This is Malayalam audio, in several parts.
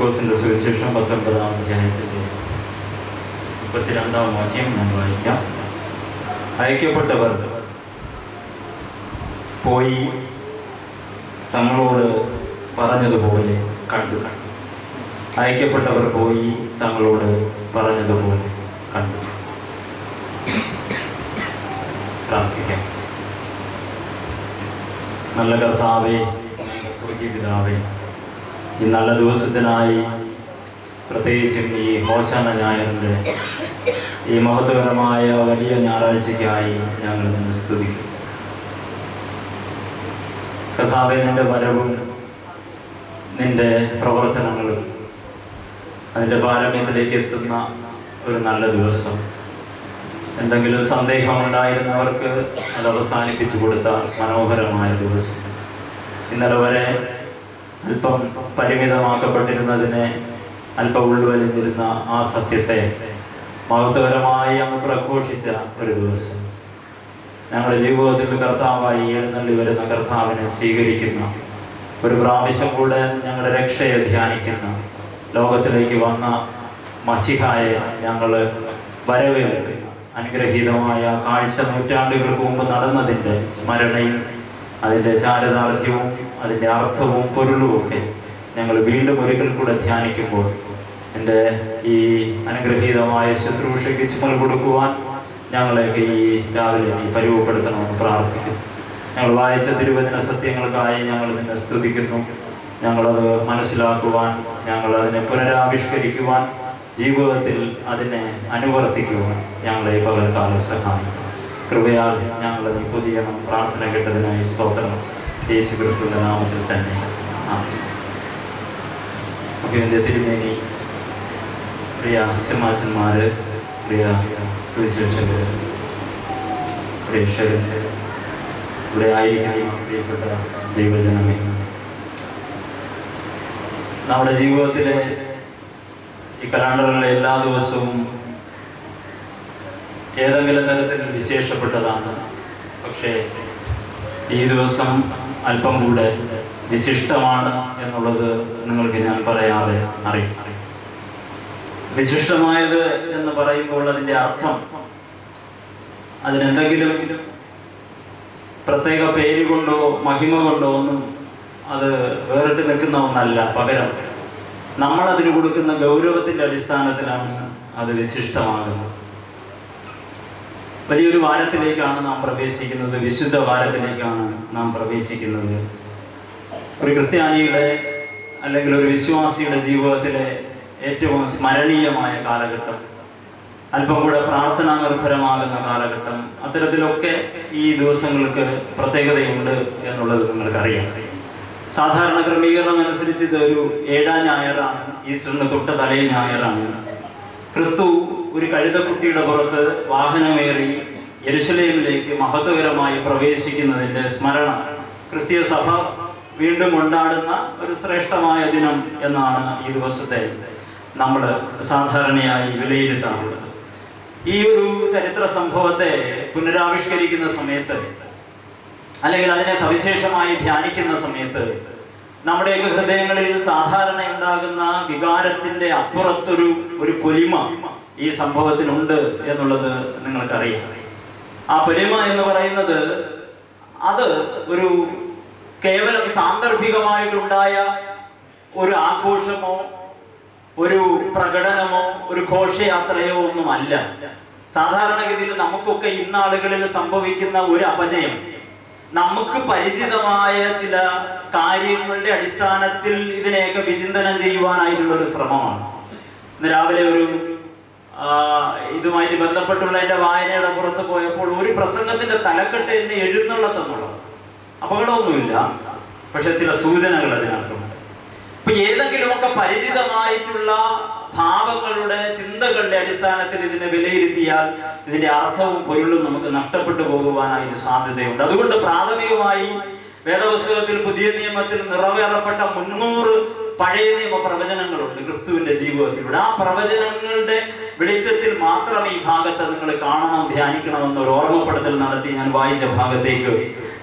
ലൂക്കോസിൻ്റെ സുവിശേഷം 19-ാം അധ്യായത്തിൻ്റെ 32-ാം വാക്യം ഞാൻ വായിക്കാം. അയക്കപ്പെട്ടവർ പോയി തങ്ങളോട് പറഞ്ഞതുപോലെ കണ്ടു. അയക്കപ്പെട്ടവർ പോയി തങ്ങളോട് പറഞ്ഞതുപോലെ കണ്ടു. പ്രാർത്ഥിക്കാം. നല്ല കർത്താവേ, സ്വർഗീയ പിതാവേ, ഈ നല്ല ദിവസത്തിനായി പ്രത്യേകിച്ചും ഈ ഹോശാന ഞായറിൻ്റെ ഈ മഹത്വകരമായ വലിയ ഞായറാഴ്ചയ്ക്കായി ഞങ്ങൾ നിന്ന് സ്തുതിക്കും. കർത്താവേ, നിൻ്റെ വരവും നിൻ്റെ പ്രവർത്തനങ്ങളും അതിൻ്റെ പാരമ്യത്തിലേക്ക് എത്തുന്ന ഒരു നല്ല ദിവസം. എന്തെങ്കിലും സന്ദേഹമുണ്ടായിരുന്നവർക്ക് അത് അവസാനിപ്പിച്ചു കൊടുത്ത മനോഹരമായ ദിവസം. ഇന്നലെ വരെ അല്പം പരിമിതമാക്കപ്പെട്ടിരുന്നതിനെ അല്പം ഉൾവലിഞ്ഞിരുന്ന ആ സത്യത്തെ മഹത്വകരമായി അങ്ങ് പ്രഘോഷിച്ച ഒരു ദിവസം. ഞങ്ങളുടെ ജീവിതത്തിൽ കർത്താവായി എഴുന്നള്ളി വരുന്ന കർത്താവിനെ സ്വീകരിക്കുന്ന, ഒരു പ്രാവശ്യം കൂടെ ഞങ്ങളുടെ രക്ഷയെ ധ്യാനിക്കുന്ന, ലോകത്തിലേക്ക് വന്ന മശിഹായെ ഞങ്ങൾ വരവേൽക്കുന്ന അനുഗ്രഹീതമായ കാഴ്ച നൂറ്റാണ്ടുകൾക്ക് മുമ്പ് നടന്നതിൻ്റെ സ്മരണയും അതിൻ്റെ ചാരിതാർത്ഥ്യവും അതിൻ്റെ അർത്ഥവും പൊരുളുമൊക്കെ ഞങ്ങൾ വീണ്ടും ഒരിക്കൽ കൂടെ ധ്യാനിക്കുമ്പോൾ എൻ്റെ ഈ അനുഗ്രഹീതമായ ശുശ്രൂഷയ്ക്ക് ചുമൽ കൊടുക്കുവാൻ ഞങ്ങളെയൊക്കെ ഈ രാവിലെ ഈ പരിവപ്പെടുത്തണമെന്ന് പ്രാർത്ഥിക്കുന്നു. ഞങ്ങൾ വായിച്ച തിരുവചന സത്യങ്ങൾക്കായി ഞങ്ങൾ നിന്നെ സ്തുതിക്കുന്നു. ഞങ്ങളത് മനസ്സിലാക്കുവാൻ, ഞങ്ങളതിനെ പുനരാവിഷ്കരിക്കുവാൻ, ജീവിതത്തിൽ അതിനെ അനുവർത്തിക്കുവാൻ ഞങ്ങളെ പകൽക്കാലം സഹായിക്കും. കൃപയാൽ ഞങ്ങൾ ഈ പുതിയ പ്രാർത്ഥന കേട്ടതിനായി സ്തോത്രം. യേശു ക്രിസ്തുവിന്റെ നാമത്തിൽ തന്നെ ആമേൻ. അഭിവന്ദ്യ തിരുമേനി, പ്രിയ അച്ഛന്മാർ, പ്രിയ സുവിശേഷകർ, പ്രേക്ഷകർ, ഇവിടെ ആയിരിക്കുന്ന പ്രിയപ്പെട്ട ദൈവജനമേ, നമ്മുടെ ജീവിതത്തിലെ ഈ കലണ്ടറിലെ എല്ലാ ദിവസവും ഏതെങ്കിലും തരത്തിൽ വിശേഷപ്പെട്ടതാണ്. പക്ഷേ ഈ ദിവസം അല്പം കൂടെ വിശിഷ്ടമാണ് എന്നുള്ളത് നിങ്ങൾക്ക് ഞാൻ പറയാതെ അറിയാം. വിശിഷ്ടമായത് എന്ന് പറയുമ്പോൾ അതിൻ്റെ അർത്ഥം അതിനെന്തെങ്കിലും പ്രത്യേക പേര് കൊണ്ടോ മഹിമ കൊണ്ടോ ഒന്നും അത് വേറിട്ട് നിൽക്കുന്ന ഒന്നല്ല. പകരം നമ്മളതിന് കൊടുക്കുന്ന ഗൗരവത്തിൻ്റെ അടിസ്ഥാനത്തിലാണ് അത് വിശിഷ്ടമാകുന്നത്. വലിയൊരു വാരത്തിലേക്കാണ് നാം പ്രവേശിക്കുന്നത്. വിശുദ്ധ വാരത്തിലേക്കാണ് നാം പ്രവേശിക്കുന്നത്. ഒരു ക്രിസ്ത്യാനിയുടെ അല്ലെങ്കിൽ ഒരു വിശ്വാസിയുടെ ജീവിതത്തിലെ ഏറ്റവും സ്മരണീയമായ കാലഘട്ടം, അല്പം കൂടെ പ്രാർത്ഥനാ നിർഭരമാകുന്ന കാലഘട്ടം. അത്തരത്തിലൊക്കെ ഈ ദിവസങ്ങൾക്ക് പ്രത്യേകതയുണ്ട് എന്നുള്ളത് നിങ്ങൾക്കറിയാം. സാധാരണ ക്രമീകരണം അനുസരിച്ച് ഇതൊരു 7-ാം ഞായറാണ്. ഈസ്റ്ററിന് തൊട്ട് തലേ ഞായറാണ്. ക്രിസ്തു ഒരു കഴുതക്കുട്ടിയുടെ പുറത്ത് വാഹനമേറി യെരുശലേമിലേക്ക് മഹത്വകരമായി പ്രവേശിക്കുന്നതിൻ്റെ സ്മരണ ക്രിസ്തീയ സഭ വീണ്ടും കൊണ്ടാടുന്ന ഒരു ശ്രേഷ്ഠമായ ദിനം എന്നാണ് ഈ ദിവസത്തെ നമ്മൾ സാധാരണയായി വിലയിരുത്താറുള്ളത്. ഈ ഒരു ചരിത്ര സംഭവത്തെ പുനരാവിഷ്കരിക്കുന്ന സമയത്ത്, അല്ലെങ്കിൽ അതിനെ സവിശേഷമായി ധ്യാനിക്കുന്ന സമയത്ത്, നമ്മുടെയൊക്കെ ഹൃദയങ്ങളിൽ സാധാരണ ഉണ്ടാകുന്ന വികാരത്തിന്റെ അപ്പുറത്തൊരു പൊലിമ ഈ സംഭവത്തിനുണ്ട് എന്നുള്ളത് നിങ്ങൾക്കറിയാം. ആ പൊലിമ എന്ന് പറയുന്നത് അത് ഒരു കേവലം സാന്ദർഭികമായിട്ടുണ്ടായ ഒരു ആഘോഷമോ ഒരു പ്രകടനമോ ഒരു ഘോഷയാത്രയോ ഒന്നുമല്ല. സാധാരണഗതിയിൽ നമുക്കൊക്കെ ഇന്നാളുകളിൽ സംഭവിക്കുന്ന ഒരു അപജയം, നമുക്ക് പരിചിതമായ ചില കാര്യങ്ങളുടെ അടിസ്ഥാനത്തിൽ ഇതിനെയൊക്കെ വിചിന്തനം ചെയ്യുവാനായിട്ടുള്ള ഒരു ശ്രമമാണ്. ഇന്ന് രാവിലെ ഇതുമായിട്ട് ബന്ധപ്പെട്ടുള്ള എൻ്റെ വായനയുടെ പുറത്ത് പോയപ്പോൾ ഒരു പ്രസംഗത്തിന്റെ തലക്കെട്ട് എന്നെ എഴുന്നള്ളത്തെന്നുള്ളത്. അപകടമൊന്നുമില്ല, പക്ഷെ ചില സൂചനകൾ അതിനകത്തുണ്ട്. ഇപ്പൊ ഏതെങ്കിലുമൊക്കെ പരിചിതമായിട്ടുള്ള ഭാവങ്ങളുടെ ചിന്തകളുടെ അടിസ്ഥാനത്തിൽ ഇതിനെ വിലയിരുത്തിയാൽ ഇതിന്റെ അർത്ഥവും പൊരുളും നമുക്ക് നഷ്ടപ്പെട്ടു പോകുവാനായിട്ട് സാധ്യതയുണ്ട്. അതുകൊണ്ട് പ്രാഥമികമായി വേദപുസ്തകത്തിൽ പുതിയ നിയമത്തിൽ നിറവേറപ്പെട്ട 300 പഴയ നിയമ പ്രവചനങ്ങളുണ്ട് ക്രിസ്തുവിന്റെ ജീവിതത്തിലൂടെ. ആ പ്രവചനങ്ങളുടെ വെളിച്ചത്തിൽ മാത്രം ഈ ഭാഗത്ത് നിങ്ങൾ കാണണം, ധ്യാനിക്കണമെന്ന് ഒരു ഓർമ്മപ്പെടുത്തൽ നടത്തി ഞാൻ വായിച്ച ഭാഗത്തേക്ക്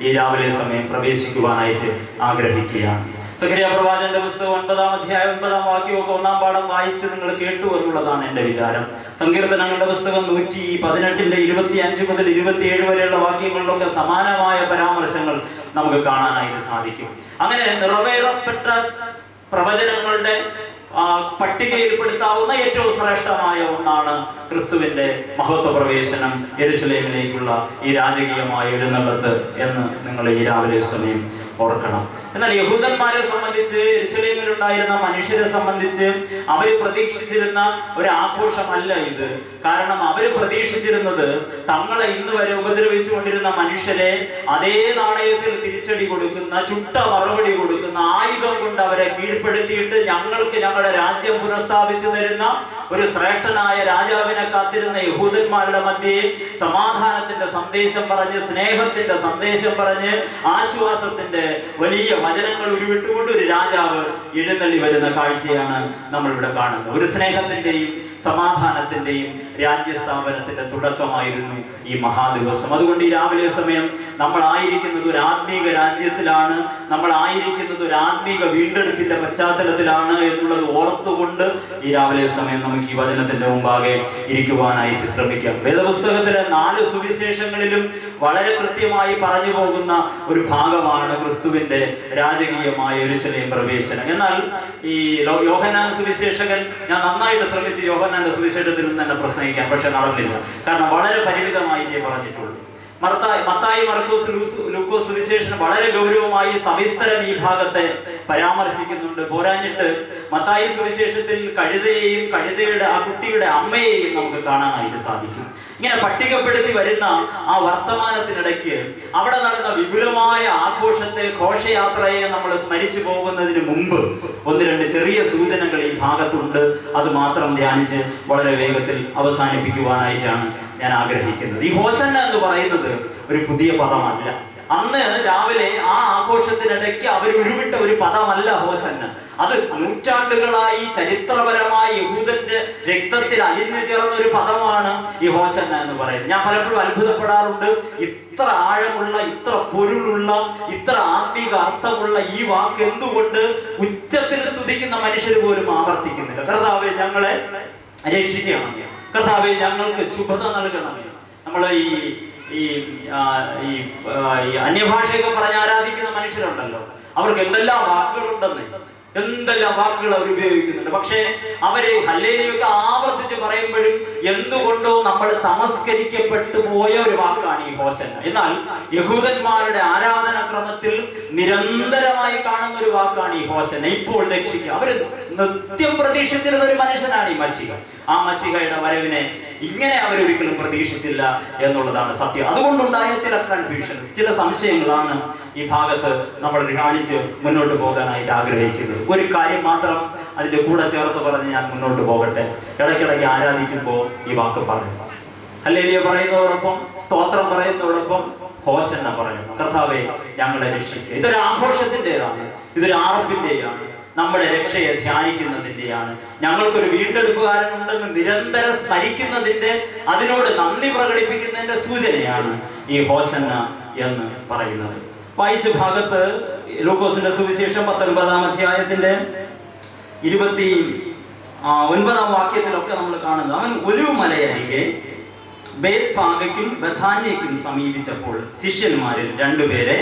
ഈ രാവിലെ സമയം പ്രവേശിക്കുവാനായിട്ട് ആഗ്രഹിക്കുകയാണ്. സഖറിയ പ്രവാചകന്റെ പുസ്തകം 9-ാം അധ്യായം 9-ാം വാക്യമൊക്കെ 1-ാം പാഠം വായിച്ച് നിങ്ങൾ കേട്ടു എന്നുള്ളതാണ് എൻ്റെ വിചാരം. സങ്കീർത്തനങ്ങളുടെ പുസ്തകം 118-ന്റെ 25 മുതൽ 27 വരെയുള്ള വാക്യങ്ങളിലൊക്കെ സമാനമായ പരാമർശങ്ങൾ നമുക്ക് കാണാനായിട്ട് സാധിക്കും. അങ്ങനെ നിറവേറപ്പെട്ട പ്രവചനങ്ങളുടെ പട്ടികയിൽപ്പെടുത്താവുന്ന ഏറ്റവും ശ്രേഷ്ഠമായ ഒന്നാണ് ക്രിസ്തുവിന്റെ മഹത്വ പ്രവേശനം, യെരുശലേമിലേക്കുള്ള ഈ രാജകീയമായ എഴുന്നള്ളത്ത് എന്ന് നിങ്ങൾ ഈ രാവിലെ സമയം ഓർക്കണം. എന്നാൽ യഹൂദന്മാരെ സംബന്ധിച്ച്, യെരുശലേമിൽ ഉണ്ടായിരുന്ന മനുഷ്യരെ സംബന്ധിച്ച് അവര് പ്രതീക്ഷിച്ചിരുന്ന ഒരു ആഘോഷമല്ല ഇത്. കാരണം അവര് പ്രതീക്ഷിച്ചിരുന്നത് തങ്ങളെ ഇന്ന് വരെ ഉപദ്രവിച്ചു കൊണ്ടിരുന്ന മനുഷ്യരെ അതേ നാണയത്തിൽ തിരിച്ചടി കൊടുക്കുന്ന, ചുട്ട മറുപടി കൊടുക്കുന്ന, ആയുധം കൊണ്ട് അവരെ കീഴ്പ്പെടുത്തിയിട്ട് ഞങ്ങൾക്ക് ഞങ്ങളുടെ രാജ്യം പുനഃസ്ഥാപിച്ചു തരുന്ന ഒരു ശ്രേഷ്ഠനായ രാജാവിനെ കാത്തിരുന്ന യഹൂദന്മാരുടെ മധ്യേ സമാധാനത്തിന്റെ സന്ദേശം പറഞ്ഞ്, സ്നേഹത്തിന്റെ സന്ദേശം പറഞ്ഞ്, ആശ്വാസത്തിന്റെ വലിയ വചനങ്ങൾ ഉരുവിട്ടുകൊണ്ട് ഒരു രാജാവ് എഴുന്നള്ളി വരുന്ന കാഴ്ചയാണ് നമ്മൾ ഇവിടെ കാണുന്നത്. ഒരു സ്നേഹത്തിന്റെയും സമാധാനത്തിന്റെയും രാജ്യസ്ഥാപനത്തിന്റെ തുടക്കമായിരുന്നു ഈ മഹാദിവസം. അതുകൊണ്ട് ഈ രാവിലെ സമയം നമ്മൾ ആയിരിക്കുന്നത് ഒരു ആത്മീക രാജ്യത്തിലാണ്, നമ്മൾ ആയിരിക്കുന്നത് ഒരു ആത്മീക വീണ്ടെടുപ്പിന്റെ പശ്ചാത്തലത്തിലാണ് എന്നുള്ളത് ഓർത്തുകൊണ്ട് ഈ രാവിലെ സമയം നമുക്ക് ഈ വചനത്തിന്റെ മുമ്പാകെ ഇരിക്കുവാനായിട്ട് ശ്രമിക്കാം. വേദപുസ്തകത്തിലെ 4 സുവിശേഷങ്ങളിലും വളരെ കൃത്യമായി പറഞ്ഞു പോകുന്ന ഒരു ഭാഗമാണ് ക്രിസ്തുവിന്റെ രാജകീയമായ യെരുശലേം പ്രവേശനം. എന്നാൽ ഈ യോഹന്നാൻ സുവിശേഷകൻ, ഞാൻ നന്നായിട്ട് ശ്രമിച്ചു യോഹന്നാന്റെ സുവിശേഷത്തിൽ നിന്ന് തന്നെ പ്രസംഗിക്കാൻ, പക്ഷെ നടന്നില്ല. കാരണം വളരെ പരിമിതമായിട്ടേ പറഞ്ഞിട്ടുള്ളൂ. മത്തായി, മർക്കോസ്, ലൂക്കോസ് സുവിശേഷം വളരെ ഗൗരവമായി സവിസ്തരം ഈ ഭാഗത്തെ പരാമർശിക്കുന്നുണ്ട്. പോരാഞ്ഞിട്ട് മത്തായി സുവിശേഷത്തിൽ കഴുതയെയും കഴുതയുടെ ആ കുട്ടിയുടെ അമ്മയെയും നമുക്ക് കാണാനായിട്ട് സാധിക്കും. ഇങ്ങനെ പട്ടികപ്പെടുത്തി വരുന്ന ആ വർത്തമാനത്തിനിടയ്ക്ക് അവിടെ നടന്ന വിപുലമായ ആഘോഷത്തെ, ഘോഷയാത്രയെ നമ്മൾ സ്മരിച്ചു പോകുന്നതിന് മുമ്പ് 1-2 ചെറിയ സൂചനകൾ ഈ ഭാഗത്തുണ്ട്. അത് മാത്രം ധ്യാനിച്ച് വളരെ വേഗത്തിൽ അവസാനിപ്പിക്കുവാനായിട്ടാണ് ഞാൻ ആഗ്രഹിക്കുന്നത്. ഈ ഹോസന്ന എന്ന് പറയുന്നത് ഒരു പുതിയ പദമല്ല. അന്ന് രാവിലെ ആ ആഘോഷത്തിനിടയ്ക്ക് അവർ ഉരുവിട്ട ഒരു പദമല്ല ഹോസന്ന. അത് നൂറ്റാണ്ടുകളായി ചരിത്രപരമായി യഹൂദന്റെ രക്തത്തിൽ അലിഞ്ഞു ചേർന്ന ഒരു പദമാണ് ഈ ഹോസന്ന എന്ന് പറയുന്നത്. ഞാൻ പലപ്പോഴും അത്ഭുതപ്പെടാറുണ്ട്. ഇത്ര ആഴമുള്ള, ഇത്ര പൊരുളുള്ള, ഇത്ര ആത്മീക അർത്ഥമുള്ള ഈ വാക്ക് എന്തുകൊണ്ട് ഉച്ചത്തിൽ സ്തുതിക്കുന്ന മനുഷ്യർ പോലും ആവർത്തിക്കുന്നില്ല? കർത്താവേ ഞങ്ങളെ രക്ഷിക്കണമേ, കർത്താവേ ഞങ്ങൾക്ക് ശുഭത നൽകണമേ. നമ്മൾ ഈ അന്യഭാഷയൊക്കെ പറഞ്ഞ് ആരാധിക്കുന്ന മനുഷ്യരുണ്ടല്ലോ, അവർക്ക് എന്തെല്ലാം വാക്കുകളുണ്ടെന്ന്, എന്തെല്ലാം വാക്കുകൾ അവർ ഉപയോഗിക്കുന്നുണ്ട്. പക്ഷേ അവര് ഹല്ലേലൂയൊക്കെ ആവർത്തിച്ച് പറയുമ്പോഴും എന്തുകൊണ്ടോ നമ്മൾ തമസ്കരിക്കപ്പെട്ടു പോയ ഒരു വാക്കാണ് ഈ ഹോസന്ന. എന്നാൽ യഹൂദന്മാരുടെ ആരാധനാക്രമത്തിൽ നിരന്തരമായി കാണുന്ന ഒരു വാക്കാണ് ഈ ഹോസന്ന. ഇപ്പോൾ രക്ഷിക്കുക. അവര് നിത്യം പ്രതീക്ഷിച്ചിരുന്ന ഒരു മനുഷ്യനാണ് ഈ മശിഹ. ആ മശിഹയുടെ വരവിനെ ഇങ്ങനെ അവരൊരിക്കലും പ്രതീക്ഷിച്ചില്ല എന്നുള്ളതാണ് സത്യം. അതുകൊണ്ടുണ്ടായ ചില കൺഫ്യൂഷൻസ്, ചില സംശയങ്ങളാണ് ഈ ഭാഗത്ത് നമ്മൾ കാണിച്ച് മുന്നോട്ട് പോകാനായിട്ട് ആഗ്രഹിക്കുന്നത്. ഒരു കാര്യം മാത്രം അതിന്റെ കൂടെ ചേർത്ത് പറഞ്ഞ് ഞാൻ മുന്നോട്ട് പോകട്ടെ. ഇടയ്ക്കിടയ്ക്ക് ആരാധിക്കുമ്പോൾ ഈ വാക്ക് പറഞ്ഞു, ഹല്ലേലൂയ പറയുന്നതോടൊപ്പം, സ്തോത്രം പറയുന്നതോടൊപ്പം ഹോസന്ന പറയണം. കർത്താവേ ഞങ്ങളെ രക്ഷിക്കുക. ഇതൊരു ആഘോഷത്തിൻ്റെതാണ്, ഇതൊരു ആർപ്പിന്റെയാണ്, നമ്മുടെ രക്ഷയെ ധ്യാനിക്കുന്നതിന്റെയാണ്, ഞങ്ങൾക്കൊരു വീണ്ടെടുപ്പുകാരൻ ഉണ്ടെന്ന് നിരന്തരം സ്മരിക്കുന്നതിന്റെ, അതിനോട് നന്ദി പ്രകടിപ്പിക്കുന്നതിന്റെ സൂചനയാണ് ഈ ഹോസന്ന എന്ന് പറയുന്നത്. വായിച്ച ഭാഗത്ത് ലൂക്കോസിന്റെ സുവിശേഷം 19-ാം അധ്യായത്തിന്റെ 29-ാം വാക്യത്തിലൊക്കെ നമ്മൾ കാണുന്നത്, അവൻ ഒലിവുമലയരികെ ബേത്ഫാഗയ്ക്കും ബഥാന്യയ്ക്കും സമീപിച്ചപ്പോൾ ശിഷ്യന്മാരിൽ 2 പേരെ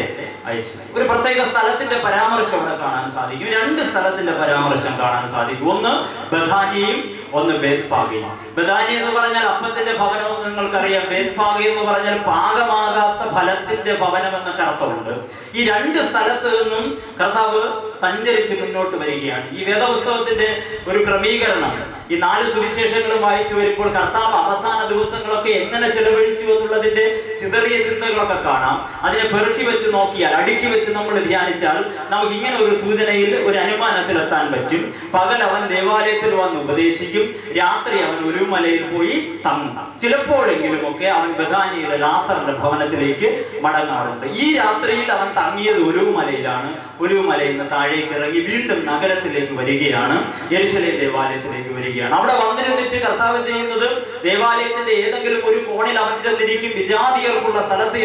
അയച്ചു. ഒരു പ്രത്യേക സ്ഥലത്തിന്റെ പരാമർശം അവിടെ കാണാൻ സാധിക്കും. 2 സ്ഥലത്തിന്റെ പരാമർശം കാണാൻ സാധിക്കും. ഒന്ന് ബഥാന്യയും, ഒന്ന് ബേത്ഫാഗയും. ബഥാന്യ എന്ന് പറഞ്ഞാൽ അപ്പത്തിന്റെ ഭവനം എന്ന് നിങ്ങൾക്കറിയാം. ബേത്ഫാഗ എന്ന് പറഞ്ഞാൽ പാകമാകാത്ത ഫലത്തിന്റെ ഭവനം എന്നൊക്കെ അർത്ഥമുണ്ട്. ഈ 2 സ്ഥലത്ത് നിന്നും കർത്താവ് സഞ്ചരിച്ച് മുന്നോട്ട് വരികയാണ്. ഈ വേദപുസ്തകത്തിന്റെ ഒരു ക്രമീകരണം ഈ 4 സുവിശേഷങ്ങളും വായിച്ചു വരുമ്പോൾ കർത്താവ് അവസാന ദിവസങ്ങളൊക്കെ എങ്ങനെ ചെലവഴിച്ചു എന്നുള്ളതിന്റെ ചിതറിയ ചിന്തകളൊക്കെ കാണാം. അതിനെ പെറുക്കി വെച്ച് നോക്കിയാൽ, അടുക്കി വെച്ച് നമ്മൾ ധ്യാനിച്ചാൽ നമുക്ക് ഇങ്ങനെ ഒരു സൂചനയിൽ, ഒരു അനുമാനത്തിൽ എത്താൻ പറ്റും. പകൽ അവൻ ദേവാലയത്തിൽ വന്ന് ഉപദേശിക്കും, രാത്രി അവൻ ഒലിവുമലയിൽ പോയി തങ്ങും. ചിലപ്പോഴെങ്കിലും ഒക്കെ അവൻ ബഥാനിയിലെ ലാസറിന്റെ ഭവനത്തിലേക്ക് മടങ്ങാറുണ്ട്. ഈ രാത്രിയിൽ അവൻ തങ്ങിയത് ഒലിവുമലയിലാണ്. ഒലിവുമലയിൽ നിന്ന് താഴേക്ക് ഇറങ്ങി വീണ്ടും നഗരത്തിലേക്ക് വരികയാണ്, യെരുശലേം ദേവാലയത്തിലേക്ക് വരികയാണ്. അവിടെ വന്നിരുന്നിട്ട് കർത്താവ് ചെയ്യുന്നത്, ദേവാലയത്തിന്റെ ഏതെങ്കിലും ഒരു കോണിൽ അവൻ ചെന്നിരിക്കും, വിജാതിയർക്കുള്ള സ്ഥലത്ത്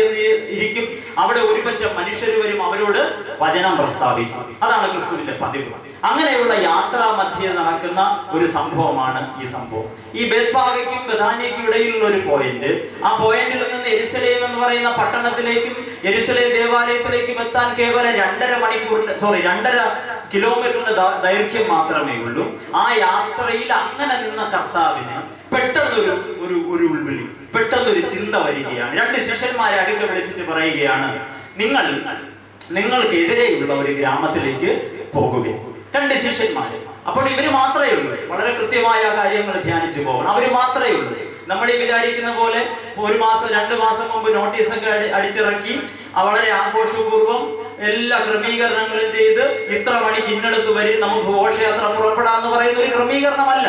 ഇരിക്കും. അവിടെ ഒരു പറ്റം മനുഷ്യർ വരും, അവരോട് വചനം പ്രസ്താവിക്കും. അതാണ് ക്രിസ്തുവിന്റെ പതിവ്. അങ്ങനെയുള്ള യാത്രാ മധ്യേ നടക്കുന്ന ഒരു സംഭവമാണ് ഈ സംഭവം. ഈ ബേത്ഫാഗയ്ക്കും ബഥാന്യയ്ക്കും ഇടയിലുള്ള ഒരു പോയിന്റ്, ആ പോയിന്റിൽ നിന്ന് യെരുശലേം എന്ന് പറയുന്ന പട്ടണത്തിലേക്കും യെരുശലേം ദേവാലയത്തിലേക്കും എത്താൻ കേവലം 2.5 കിലോമീറ്ററിന്റെ ദൈർഘ്യം മാത്രമേ ഉള്ളൂ. ആ യാത്രയിൽ അങ്ങനെ നിന്ന കർത്താവിന് പെട്ടെന്നൊരു ഉൾവിളി, പെട്ടെന്നൊരു ചിന്ത വരികയാണ്. 2 ശിഷ്യന്മാരെ അടുക്ക വിളിച്ചിട്ട് പറയുകയാണ്, നിങ്ങൾക്കെതിരെയുള്ള ഒരു ഗ്രാമത്തിലേക്ക് പോകുകയും. 2 ശിഷ്യന്മാര്. അപ്പോൾ ഇവര് മാത്രമേ ഉള്ളൂ. വളരെ കൃത്യമായ കാര്യങ്ങൾ ധ്യാനിച്ചു പോകണം. അവര് മാത്രമേ ഉള്ളൂ. നമ്മൾ ഈ വിചാരിക്കുന്ന പോലെ 1 മാസം 2 മാസം മുമ്പ് നോട്ടീസൊക്കെ അടിച്ചിറക്കി വളരെ ആഘോഷപൂർവ്വം എല്ലാ ക്രമീകരണങ്ങളും ചെയ്ത് ഇത്ര മണിക്ക് ഇന്നടത്ത് വരും, നമുക്ക് ഘോഷയാത്ര പുറപ്പെടാന്ന് പറയുന്ന ഒരു ക്രമീകരണമല്ല.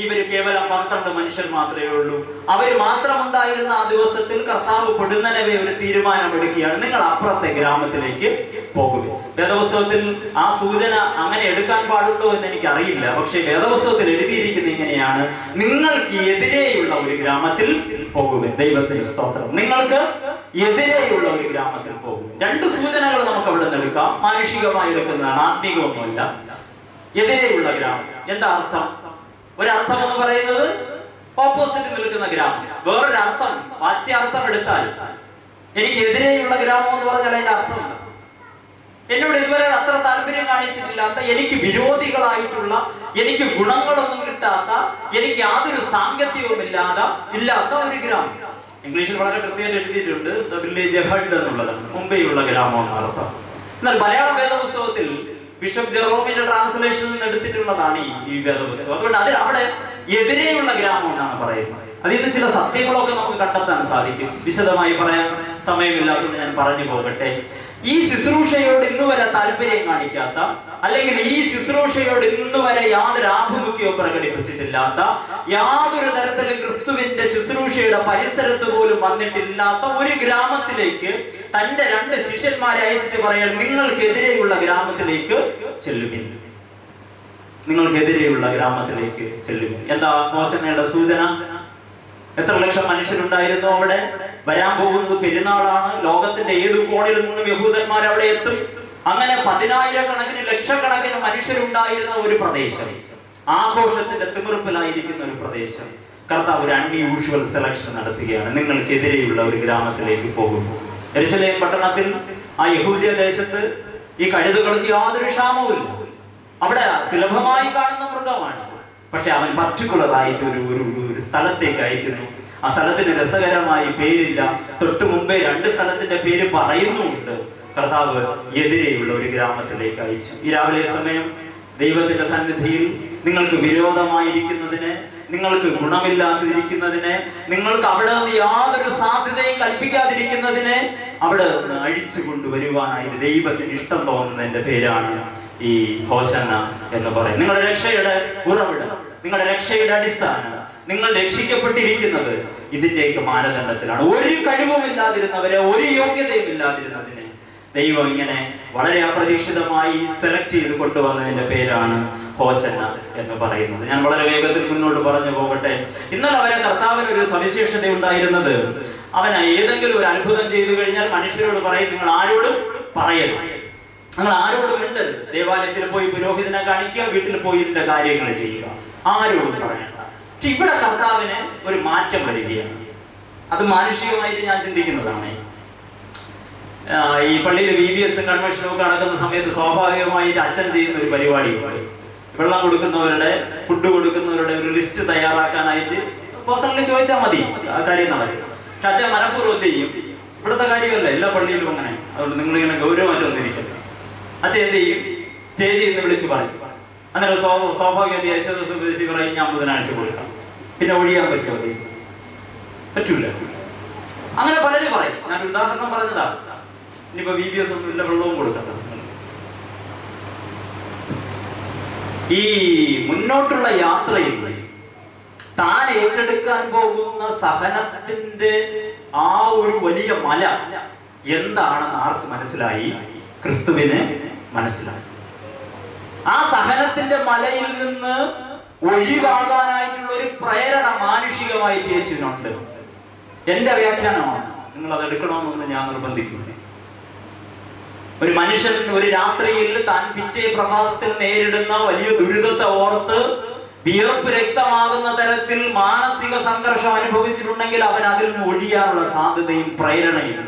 ഇവര് കേവലം 12 മനുഷ്യർ മാത്രമേ ഉള്ളൂ. അവര് മാത്രമുണ്ടായിരുന്ന ആ ദിവസത്തിൽ കർത്താവ് പൊടുന്നനവേ ഒരു തീരുമാനമെടുക്കുകയാണ്, നിങ്ങൾ അപ്പുറത്തെ ഗ്രാമത്തിലേക്ക് പോകുക. വേദപുസ്തകത്തിൽ ആ സൂചന അങ്ങനെ എടുക്കാൻ പാടുണ്ടോ എന്ന് എനിക്ക് അറിയില്ല. പക്ഷേ വേദപുസ്തകത്തിൽ എഴുതിയിരിക്കുന്നത് ഇങ്ങനെയാണ്, നിങ്ങൾക്ക് എതിരെയുള്ള ഒരു ഗ്രാമത്തിൽ പോകുക. ദൈവത്തിന് സ്തോത്രം. നിങ്ങൾക്ക് എതിരെയുള്ള ഒരു ഗ്രാമത്തിൽ പോകുക. 2 സൂചനകൾ നമുക്ക് അവിടെ നിന്ന് എടുക്കാം. മാനുഷികമായി എടുക്കുന്നതാണ്, ആത്മീകമൊന്നുമല്ല. എതിരെയുള്ള ഗ്രാമം എന്താ അർത്ഥം? ഒരർത്ഥം എന്ന് പറയുന്നത് ഓപ്പോസിറ്റ് നിൽക്കുന്ന ഗ്രാമം. വേറൊരർത്ഥം, വാച്യാർത്ഥം എടുത്താൽ എനിക്ക് എതിരെയുള്ള ഗ്രാമം എന്ന് പറഞ്ഞാൽ അതിന്റെ അർത്ഥം എന്നോട് ഇതുവരെ അത്ര താല്പര്യം കാണിച്ചിട്ടില്ലാത്ത, എനിക്ക് വിരോധികളായിട്ടുള്ള, എനിക്ക് ഗുണങ്ങളൊന്നും കിട്ടാത്ത, എനിക്ക് യാതൊരു സാങ്കത്യവും ഇല്ലാത്ത ഒരു ഗ്രാമം. ഇംഗ്ലീഷിൽ വളരെ കൃത്യമായിട്ട് എഴുതിയിട്ടുണ്ട്, ദ വില്ലേജ് ഹഡ് എന്നുള്ളത് മുംബൈയുള്ള ഗ്രാമം എന്ന അർത്ഥം. എന്നാൽ മലയാള വേദപുസ്തകത്തിൽ ബിഷപ്പ് ജെറോമിന്റെ ട്രാൻസ്ലേഷനിൽ നിന്ന് എടുത്തിട്ടുള്ളതാണ് ഈ വേദപുസ്തകം. അതുകൊണ്ട് അവിടെ എതിരെയുള്ള ഗ്രാമം എന്നാണ് പറയുന്നത്. അതിൽ നിന്ന് ചില സത്യങ്ങളൊക്കെ നമുക്ക് കണ്ടെത്താൻ സാധിക്കും. വിശദമായി പറയാൻ സമയമില്ലാത്തതുകൊണ്ട് ഞാൻ പറഞ്ഞു പോകട്ടെ. ഈ ശുശ്രൂഷയോട് ഇന്നുവരെ താല്പര്യം കാണിക്കാത്ത, അല്ലെങ്കിൽ ഈ ശുശ്രൂഷയോട് ഇന്നുവരെ യാതൊരു ആഭിമുഖ്യവും പ്രകടിപ്പിച്ചിട്ടില്ലാത്ത, യാതൊരു തരത്തിലും ക്രിസ്തുവിന്റെ ശുശ്രൂഷയുടെ പരിസരത്ത് പോലും വന്നിട്ടില്ലാത്ത ഒരു ഗ്രാമത്തിലേക്ക് തന്റെ 2 ശിഷ്യന്മാരെ അയച്ചിട്ട് പറയാൻ, നിങ്ങൾക്കെതിരെയുള്ള ഗ്രാമത്തിലേക്ക് ചെല്ലുവിൻ. നിങ്ങൾക്കെതിരെയുള്ള ഗ്രാമത്തിലേക്ക് ചെല്ലുവിൻ. എന്താ ഹോശന്നയുടെ സൂചന? എത്ര ലക്ഷം മനുഷ്യരുണ്ടായിരുന്നു അവിടെ? വരാൻ പോകുന്നത് പെരുന്നാളാണ്. ലോകത്തിന്റെ ഏത് കോണിൽ നിന്നും യഹൂദന്മാർ അവിടെ എത്തും. അങ്ങനെ 10,000 ലക്ഷക്കണക്കിന് മനുഷ്യരുണ്ടായിരുന്ന ഒരു പ്രദേശം, ആഘോഷത്തിന്റെ തിമിർപ്പിലായിരിക്കുന്ന ഒരു പ്രദേശം, കർത്താവ് ഒരു അൺയൂഷ്വൽ സെലക്ഷൻ നടത്തുകയാണ്. നിങ്ങൾക്കെതിരെയുള്ള ഒരു ഗ്രാമത്തിലേക്ക് പോകും. യെരുശലേം പട്ടണത്തിൽ, ആ യഹൂദ്യ ദേശത്ത് ഈ കഴുതകൾക്ക് യാതൊരു ക്ഷാമവുമില്ല. അവിടെ സുലഭമായി കാണുന്ന മൃഗമാണ്. പക്ഷെ അവൻ പർട്ടിക്കുലർ ആയിട്ട് ഒരു സ്ഥലത്തേക്ക് അയക്കുന്നു. ആ സ്ഥലത്തിന് രസകരമായി പേരില്ല. തൊട്ടു മുമ്പേ 2 സ്ഥലത്തിന്റെ പേര് പറയുന്നുമുണ്ട്. കർത്താവ് എതിരെയുള്ള ഒരു ഗ്രാമത്തിലേക്ക് അയച്ചു. ഈ രാവിലെ സമയം ദൈവത്തിന്റെ സന്നിധിയിൽ നിങ്ങൾക്ക് വിരോധമായിരിക്കുന്നതിന്, നിങ്ങൾക്ക് ഗുണമില്ലാതിരിക്കുന്നതിന്, നിങ്ങൾക്ക് അവിടെ നിന്ന് യാതൊരു സാധ്യതയും കൽപ്പിക്കാതിരിക്കുന്നതിന് അവിടെ നിന്ന് അഴിച്ചു കൊണ്ടുവരുവാനായി ദൈവത്തിന് ഇഷ്ടം തോന്നുന്നതിന്റെ പേരാണ് ഈ ഹോശന്ന എന്ന് പറയും. നിങ്ങളുടെ രക്ഷയുടെ ഉറവിടം, നിങ്ങളുടെ രക്ഷയുടെ അടിസ്ഥാനം, നിങ്ങൾ രക്ഷിക്കപ്പെട്ടിരിക്കുന്നത് ഇതിന്റെയൊക്കെ മാനദണ്ഡത്തിലാണ്. ഒരു കഴിവുമില്ലാതിരുന്നവരെ, ഒരു യോഗ്യതയും ഇല്ലാതിരുന്നതിനെ ദൈവം ഇങ്ങനെ വളരെ അപ്രതീക്ഷിതമായി സെലക്ട് ചെയ്ത് കൊണ്ടുവന്നതിന്റെ പേരാണ് ഹോശന്ന എന്ന് പറയുന്നത്. ഞാൻ വളരെ വേഗത്തിൽ മുന്നോട്ട് പറഞ്ഞു പോകട്ടെ. ഇന്നലെ അവരെ കർത്താവിന് ഒരു സവിശേഷത ഉണ്ടായിരുന്നത്, അവന് ഏതെങ്കിലും ഒരു അത്ഭുതം ചെയ്തു കഴിഞ്ഞാൽ മനുഷ്യരോട് പറയും, നിങ്ങൾ ആരോടും പറയരുത്, നിങ്ങൾ ആരോടും മിണ്ടരുത്. ദേവാലയത്തിൽ പോയി പുരോഹിതനെ കാണിക്കുക, വീട്ടിൽ പോയി ഇതിന്റെ കാര്യങ്ങൾ ചെയ്യുക, ആരോടും പറയണ്ട. പക്ഷെ ഇവിടെ കർത്താവിന് ഒരു മാറ്റം വരികയാണ്. അത് മാനുഷികമായിട്ട് ഞാൻ ചിന്തിക്കുന്നതാണ്. ഈ പള്ളിയിൽ VBS കൺവെൻഷനും ഒക്കെ നടക്കുന്ന സമയത്ത് സ്വാഭാവികമായിട്ട് അച്ഛൻ ചെയ്യുന്ന ഒരു പരിപാടിയുണ്ട്. വെള്ളം കൊടുക്കുന്നവരുടെ, ഫുഡ് കൊടുക്കുന്നവരുടെ ഒരു ലിസ്റ്റ് തയ്യാറാക്കാനായിട്ട് പേഴ്സണലി ചോദിച്ചാൽ മതി ആ കാര്യം നടക്കും. പക്ഷെ അച്ഛൻ മനഃപൂർവ്വം ചെയ്യും. ഇവിടുത്തെ കാര്യമല്ല, എല്ലാ പള്ളിയിലും അങ്ങനെ. അതുകൊണ്ട് നിങ്ങളിങ്ങനെ ഗൗരവമായിട്ട് വന്നിരിക്കുന്നത്. അച്ഛൻ എന്ത് ചെയ്യും? സ്റ്റേജിൽ നിന്ന് വിളിച്ച് പറയും. അങ്ങനെ സ്വാഭാവികമായിട്ട് യേശുദാസ് ഉപദേശി പറയും, ഞാൻ ബുധനാഴ്ച കൊടുക്കാം. പിന്നെ ഒഴിയാൻ പറ്റുമോ? പറ്റൂല. അങ്ങനെ പലരും പറയും. ഞാനൊരു ഉദാഹരണം പറഞ്ഞതാണ്. ഇനിയിപ്പോ VBS ഒന്നും ഇല്ല, വെള്ളവും കൊടുക്കണ്ട. ഈ മുന്നോട്ടുള്ള യാത്രയിൽ താൻ ഏറ്റെടുക്കാൻ പോകുന്ന സഹനത്തിന്റെ ആ ഒരു വലിയ മല എന്താണെന്ന് ആർക്ക് മനസ്സിലായി? ക്രിസ്തുവിന് മനസ്സിലായി. ആ സഹനത്തിന്റെ മലയിൽ നിന്ന് ഒഴിവാകാനായിട്ടുള്ള ഒരു പ്രേരണ മാനുഷികമായിട്ട് യേശുവിനുണ്ട്. എന്റെ വ്യാഖ്യാനമാണ്, നിങ്ങൾ അത് എടുക്കണമെന്നൊന്നും ഞാൻ നിർബന്ധിക്കുന്നു. ഒരു മനുഷ്യൻ ഒരു രാത്രിയിൽ താൻ പിറ്റേ പ്രഭാതത്തിൽ നേരിടുന്ന വലിയ ദുരിതത്തെ ഓർത്ത് വിയർപ്പ് രക്തമാകുന്ന തരത്തിൽ മാനസിക സംഘർഷം അനുഭവിച്ചിട്ടുണ്ടെങ്കിൽ അവൻ അതിൽ നിന്ന് ഒഴിയാനുള്ള സാധ്യതയും പ്രേരണയും.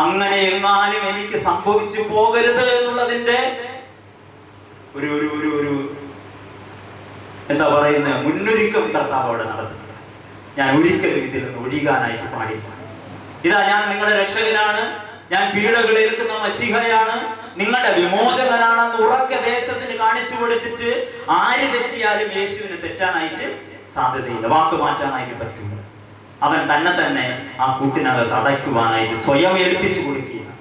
അങ്ങനെ എങ്ങാനും എനിക്ക് സംഭവിച്ചു പോകരുത് എന്നുള്ളതിന്റെ ഒരു ഒരു ഒരു ഒരു എന്താ പറയുന്ന മുന്നൊരുക്കം കർത്താവ് അവിടെ നടത്തുന്നത്. ഞാൻ ഒരിക്കലും ഇതിൽ നിന്ന് ഒഴിയാനായിട്ട് പാടില്ല. ഇതാ ഞാൻ നിങ്ങളുടെ രക്ഷകനാണ്, ഞാൻ പീഡകൾ ഏൽക്കുന്ന മശീഹയാണ്, നിങ്ങളുടെ വിമോചകനാണെന്ന് ഉറക്കെ ദേശത്തിന് കാണിച്ചു കൊടുത്തിട്ട് ആര് തെറ്റിയാലും യേശുവിന് തെറ്റാനായിട്ട് സാധ്യതയില്ല, വാക്ക് മാറ്റാനായിട്ട് പറ്റില്ല. അവൻ തന്നെ ആ കൂട്ടിനകത്ത് അടയ്ക്കുവാനായിട്ട് സ്വയം ഏൽപ്പിച്ചു കൊടുക്കുകയാണ്.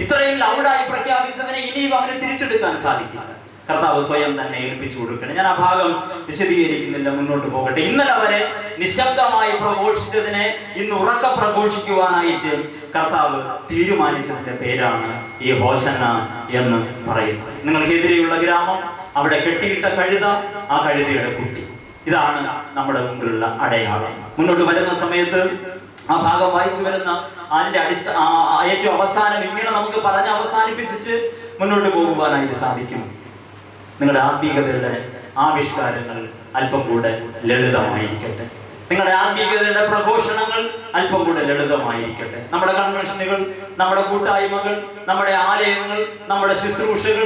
ഇത്രയും ലൗഡായി പ്രഖ്യാപിച്ചതിനെ ഇനിയും അവന് തിരിച്ചെടുക്കാൻ സാധിക്കില്ല. കർത്താവ് സ്വയം തന്നെ ഏൽപ്പിച്ചു കൊടുക്കണം. ഞാൻ ആ ഭാഗം വിശദീകരിക്കുന്നില്ല, മുന്നോട്ട് പോകട്ടെ. ഇന്നലെ വരെ നിശബ്ദമായി പ്രഘോഷിച്ചതിനെ ഇന്ന് ഉറക്ക പ്രഘോഷിക്കുവാനായിട്ട് കർത്താവ് തീരുമാനിച്ചതിന്റെ പേരാണ് ഈ ഹോശന്ന എന്ന് പറയുന്നത്. നിങ്ങൾക്കെതിരെയുള്ള ഗ്രാമം, അവിടെ കെട്ടിയിട്ട കഴുത, ആ കഴുതയുടെ കുട്ടി, ഇതാണ് നമ്മുടെ മുമ്പിലുള്ള അടയാളം. മുന്നോട്ട് വരുന്ന സമയത്ത് ആ ഭാഗം വായിച്ചു വരുന്ന അതിന്റെ ഏറ്റവും അവസാനം ഇങ്ങനെ നമുക്ക് പറഞ്ഞ് അവസാനിപ്പിച്ചിട്ട് മുന്നോട്ട് പോകുവാനായിട്ട് സാധിക്കും. നിങ്ങളുടെ ആത്മീയതയുടെ ആവിഷ്കാരങ്ങൾ അല്പം കൂടെ ലളിതമായിരിക്കട്ടെ. നിങ്ങളുടെ ആത്മീയതയുടെ പ്രഘോഷണങ്ങൾ അല്പം കൂടെ ലളിതമായിരിക്കട്ടെ. നമ്മുടെ കൺവെൻഷനുകൾ, നമ്മുടെ കൂട്ടായ്മകൾ, നമ്മുടെ ആലയങ്ങൾ, നമ്മുടെ ശുശ്രൂഷകൾ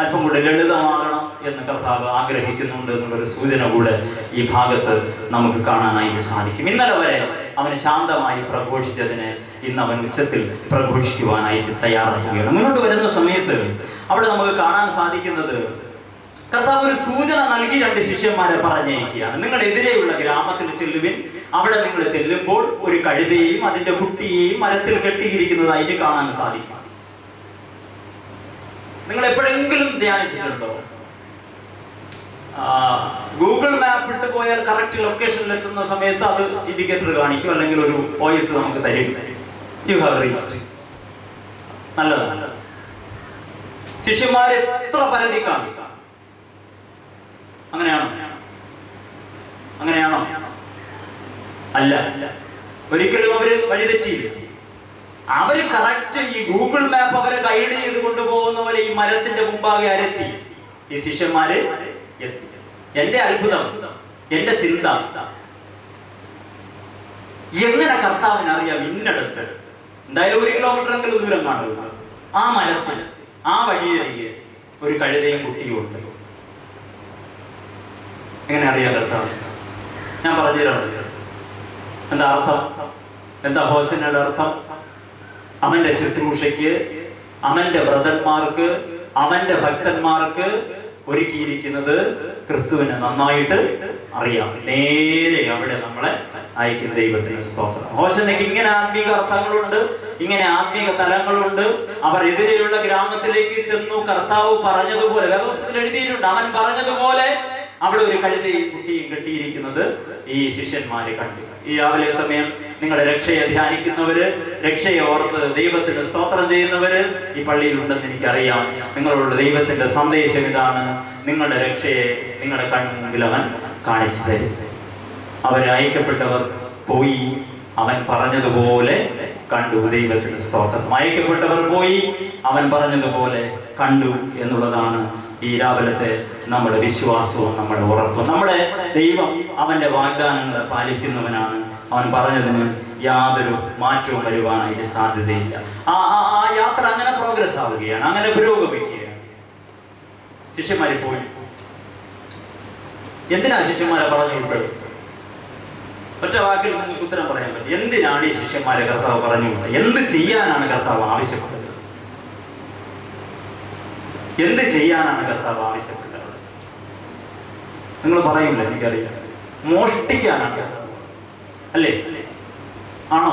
അല്പം കൂടെ ലളിതമാകണം എന്ന് കർത്താവ് ആഗ്രഹിക്കുന്നുണ്ട് എന്നുള്ളൊരു സൂചന കൂടെ ഈ ഭാഗത്ത് നമുക്ക് കാണാനായിട്ട് സാധിക്കും. ഇന്നലെ വരെ അവന് ശാന്തമായി പ്രഘോഷിച്ചതിനെ ഇന്ന് അവൻ ഉച്ചത്തിൽ പ്രഘോഷിക്കുവാനായിട്ട് തയ്യാറാക്കുകയാണ്. മുന്നോട്ട് വരുന്ന സമയത്ത് അവിടെ നമുക്ക് കാണാൻ സാധിക്കുന്നത് കർത്താവ് ഒരു സൂചന നൽകി രണ്ട് ശിഷ്യന്മാരെ പറഞ്ഞയക്കുകയാണ്. നിങ്ങൾ എതിരെയുള്ള ഗ്രാമത്തിൽ ചെല്ലുവിൻ, അവിടെ നിങ്ങൾ ചെല്ലുമ്പോൾ ഒരു കഴുതയെയും അതിന്റെ കുട്ടിയെയും മരത്തിൽ കെട്ടിയിരിക്കുന്നതായിട്ട് കാണാൻ സാധിക്കും. നിങ്ങൾ എപ്പോഴെങ്കിലും ധ്യാനിച്ചിട്ടുണ്ടോ? ഗൂഗിൾ മാപ്പ് ഇട്ട് പോയാൽ കറക്റ്റ് ലൊക്കേഷനിൽ എത്തുന്ന സമയത്ത് അത് ഇൻഡിക്കേറ്റർ കാണിക്കും, അല്ലെങ്കിൽ ഒരു വോയിസ് നമുക്ക് തരും, യു ഹാവ് റീച്ച്ഡ്. നല്ലതാണ്. ശിഷ്യന്മാരെ എത്ര പരതി കാണും? അങ്ങനെയാണോ? അല്ല, ഒരിക്കലും അവര് വഴിതെറ്റിയില്ല. അവര് കറക്റ്റ് ഈ ഗൂഗിൾ മാപ്പ് അവരെ ഗൈഡ് ചെയ്ത് കൊണ്ടുപോകുന്ന പോലെ ഈ മരത്തിന്റെ മുമ്പാകെ അരെത്തി ഈ ശിഷ്യന്മാര് എത്തി. എന്റെ അത്ഭുതം, എന്റെ ചിന്ത, എങ്ങനെ കർത്താവിന് അറിയാം ഇന്നടത്ത് എന്തായാലും 1 കിലോമീറ്റർ എങ്കിലും ദൂരം കാണുക, ആ മരത്തിൽ ആ വഴിയരികെ ഒരു കഴുതയും കുട്ടിയും ഉണ്ട്. എങ്ങനെ അറിയാം കർത്താവ്? ഞാൻ പറഞ്ഞുതരാം എന്താ അർത്ഥം, എന്താ ഹോസന്നയുടെ അർത്ഥം. അവന്റെ ശുശ്രൂഷയ്ക്ക്, അവന്റെ വ്രതന്മാർക്ക്, അവന്റെ ഭക്തന്മാർക്ക് ഒരുക്കിയിരിക്കുന്നത് ക്രിസ്തുവിനെ നന്നായിട്ട് അറിയാം. നേരെ അവിടെ നമ്മളെ അയക്കുന്ന ദൈവത്തിന് സ്തോത്രം. ഹോസന്നയ്ക്ക് ഇങ്ങനെ ആത്മീക അർത്ഥങ്ങളുണ്ട്, ഇങ്ങനെ ആത്മീക തലങ്ങളുണ്ട്. അവർ എതിരെയുള്ള ഗ്രാമത്തിലേക്ക് ചെന്നു. കർത്താവ് പറഞ്ഞതുപോലെ വേദപുസ്തകത്തിൽ എഴുതിയിട്ടുണ്ട്, അവൻ പറഞ്ഞതുപോലെ അവിടെ ഒരു കഴുതയും കുട്ടിയും കെട്ടിയിരിക്കുന്നത് ഈ ശിഷ്യന്മാരെ കണ്ടു. ഈ രാവിലെ സമയം നിങ്ങളുടെ രക്ഷയെ ധ്യാനിക്കുന്നവര്, രക്ഷയെ ഓർത്ത് ദൈവത്തിന് സ്തോത്രം ചെയ്യുന്നവര് ഈ പള്ളിയിൽ ഉണ്ടെന്ന് എനിക്കറിയാം. നിങ്ങളോട് ദൈവത്തിന്റെ സന്ദേശം ഇതാണ്: നിങ്ങളുടെ രക്ഷയെ നിങ്ങളുടെ കൺമുമ്പിൽ അവൻ കാണിച്ചു തരും. അവരെ അയക്കപ്പെട്ടവർ പോയി അവൻ പറഞ്ഞതുപോലെ കണ്ടു. ദൈവത്തിന് സ്തോത്രം. അയക്കപ്പെട്ടവർ പോയി അവൻ പറഞ്ഞതുപോലെ കണ്ടു എന്നുള്ളതാണ് ഈ രാവിലത്തെ നമ്മുടെ വിശ്വാസവും നമ്മുടെ ഉറപ്പും. നമ്മുടെ ദൈവം അവന്റെ വാഗ്ദാനങ്ങളെ പാലിക്കുന്നവനാണ്. അവൻ പറഞ്ഞതിന് യാതൊരു മാറ്റവും വരുവാനായിട്ട് സാധ്യതയില്ല. ആ യാത്ര അങ്ങനെ പ്രോഗ്രസ് ആവുകയാണ്, അങ്ങനെ പുരോഗമിക്കുകയാണ്. ശിഷ്യന്മാരെ പോയി. എന്തിനാ ശിഷ്യന്മാരെ പറഞ്ഞു വിട്ടത്? ഒറ്റ വാക്കിൽ നിങ്ങൾക്ക് ഉത്തരം പറയാൻ പറ്റും. എന്തിനാണ് ഈ ശിഷ്യന്മാരെ കർത്താവ് പറഞ്ഞു വിട്ടത്? എന്ത് ചെയ്യാനാണ് കർത്താവ് ആവശ്യപ്പെട്ടത്? എന്ത് ചെയ്യാനാണ് കർത്താവ് ആവശ്യപ്പെട്ടത്? നിങ്ങൾ പറയില്ല, എനിക്കറിയില്ല. മോഷ്ടിക്കാനാണ് അല്ലേ? ആണോ?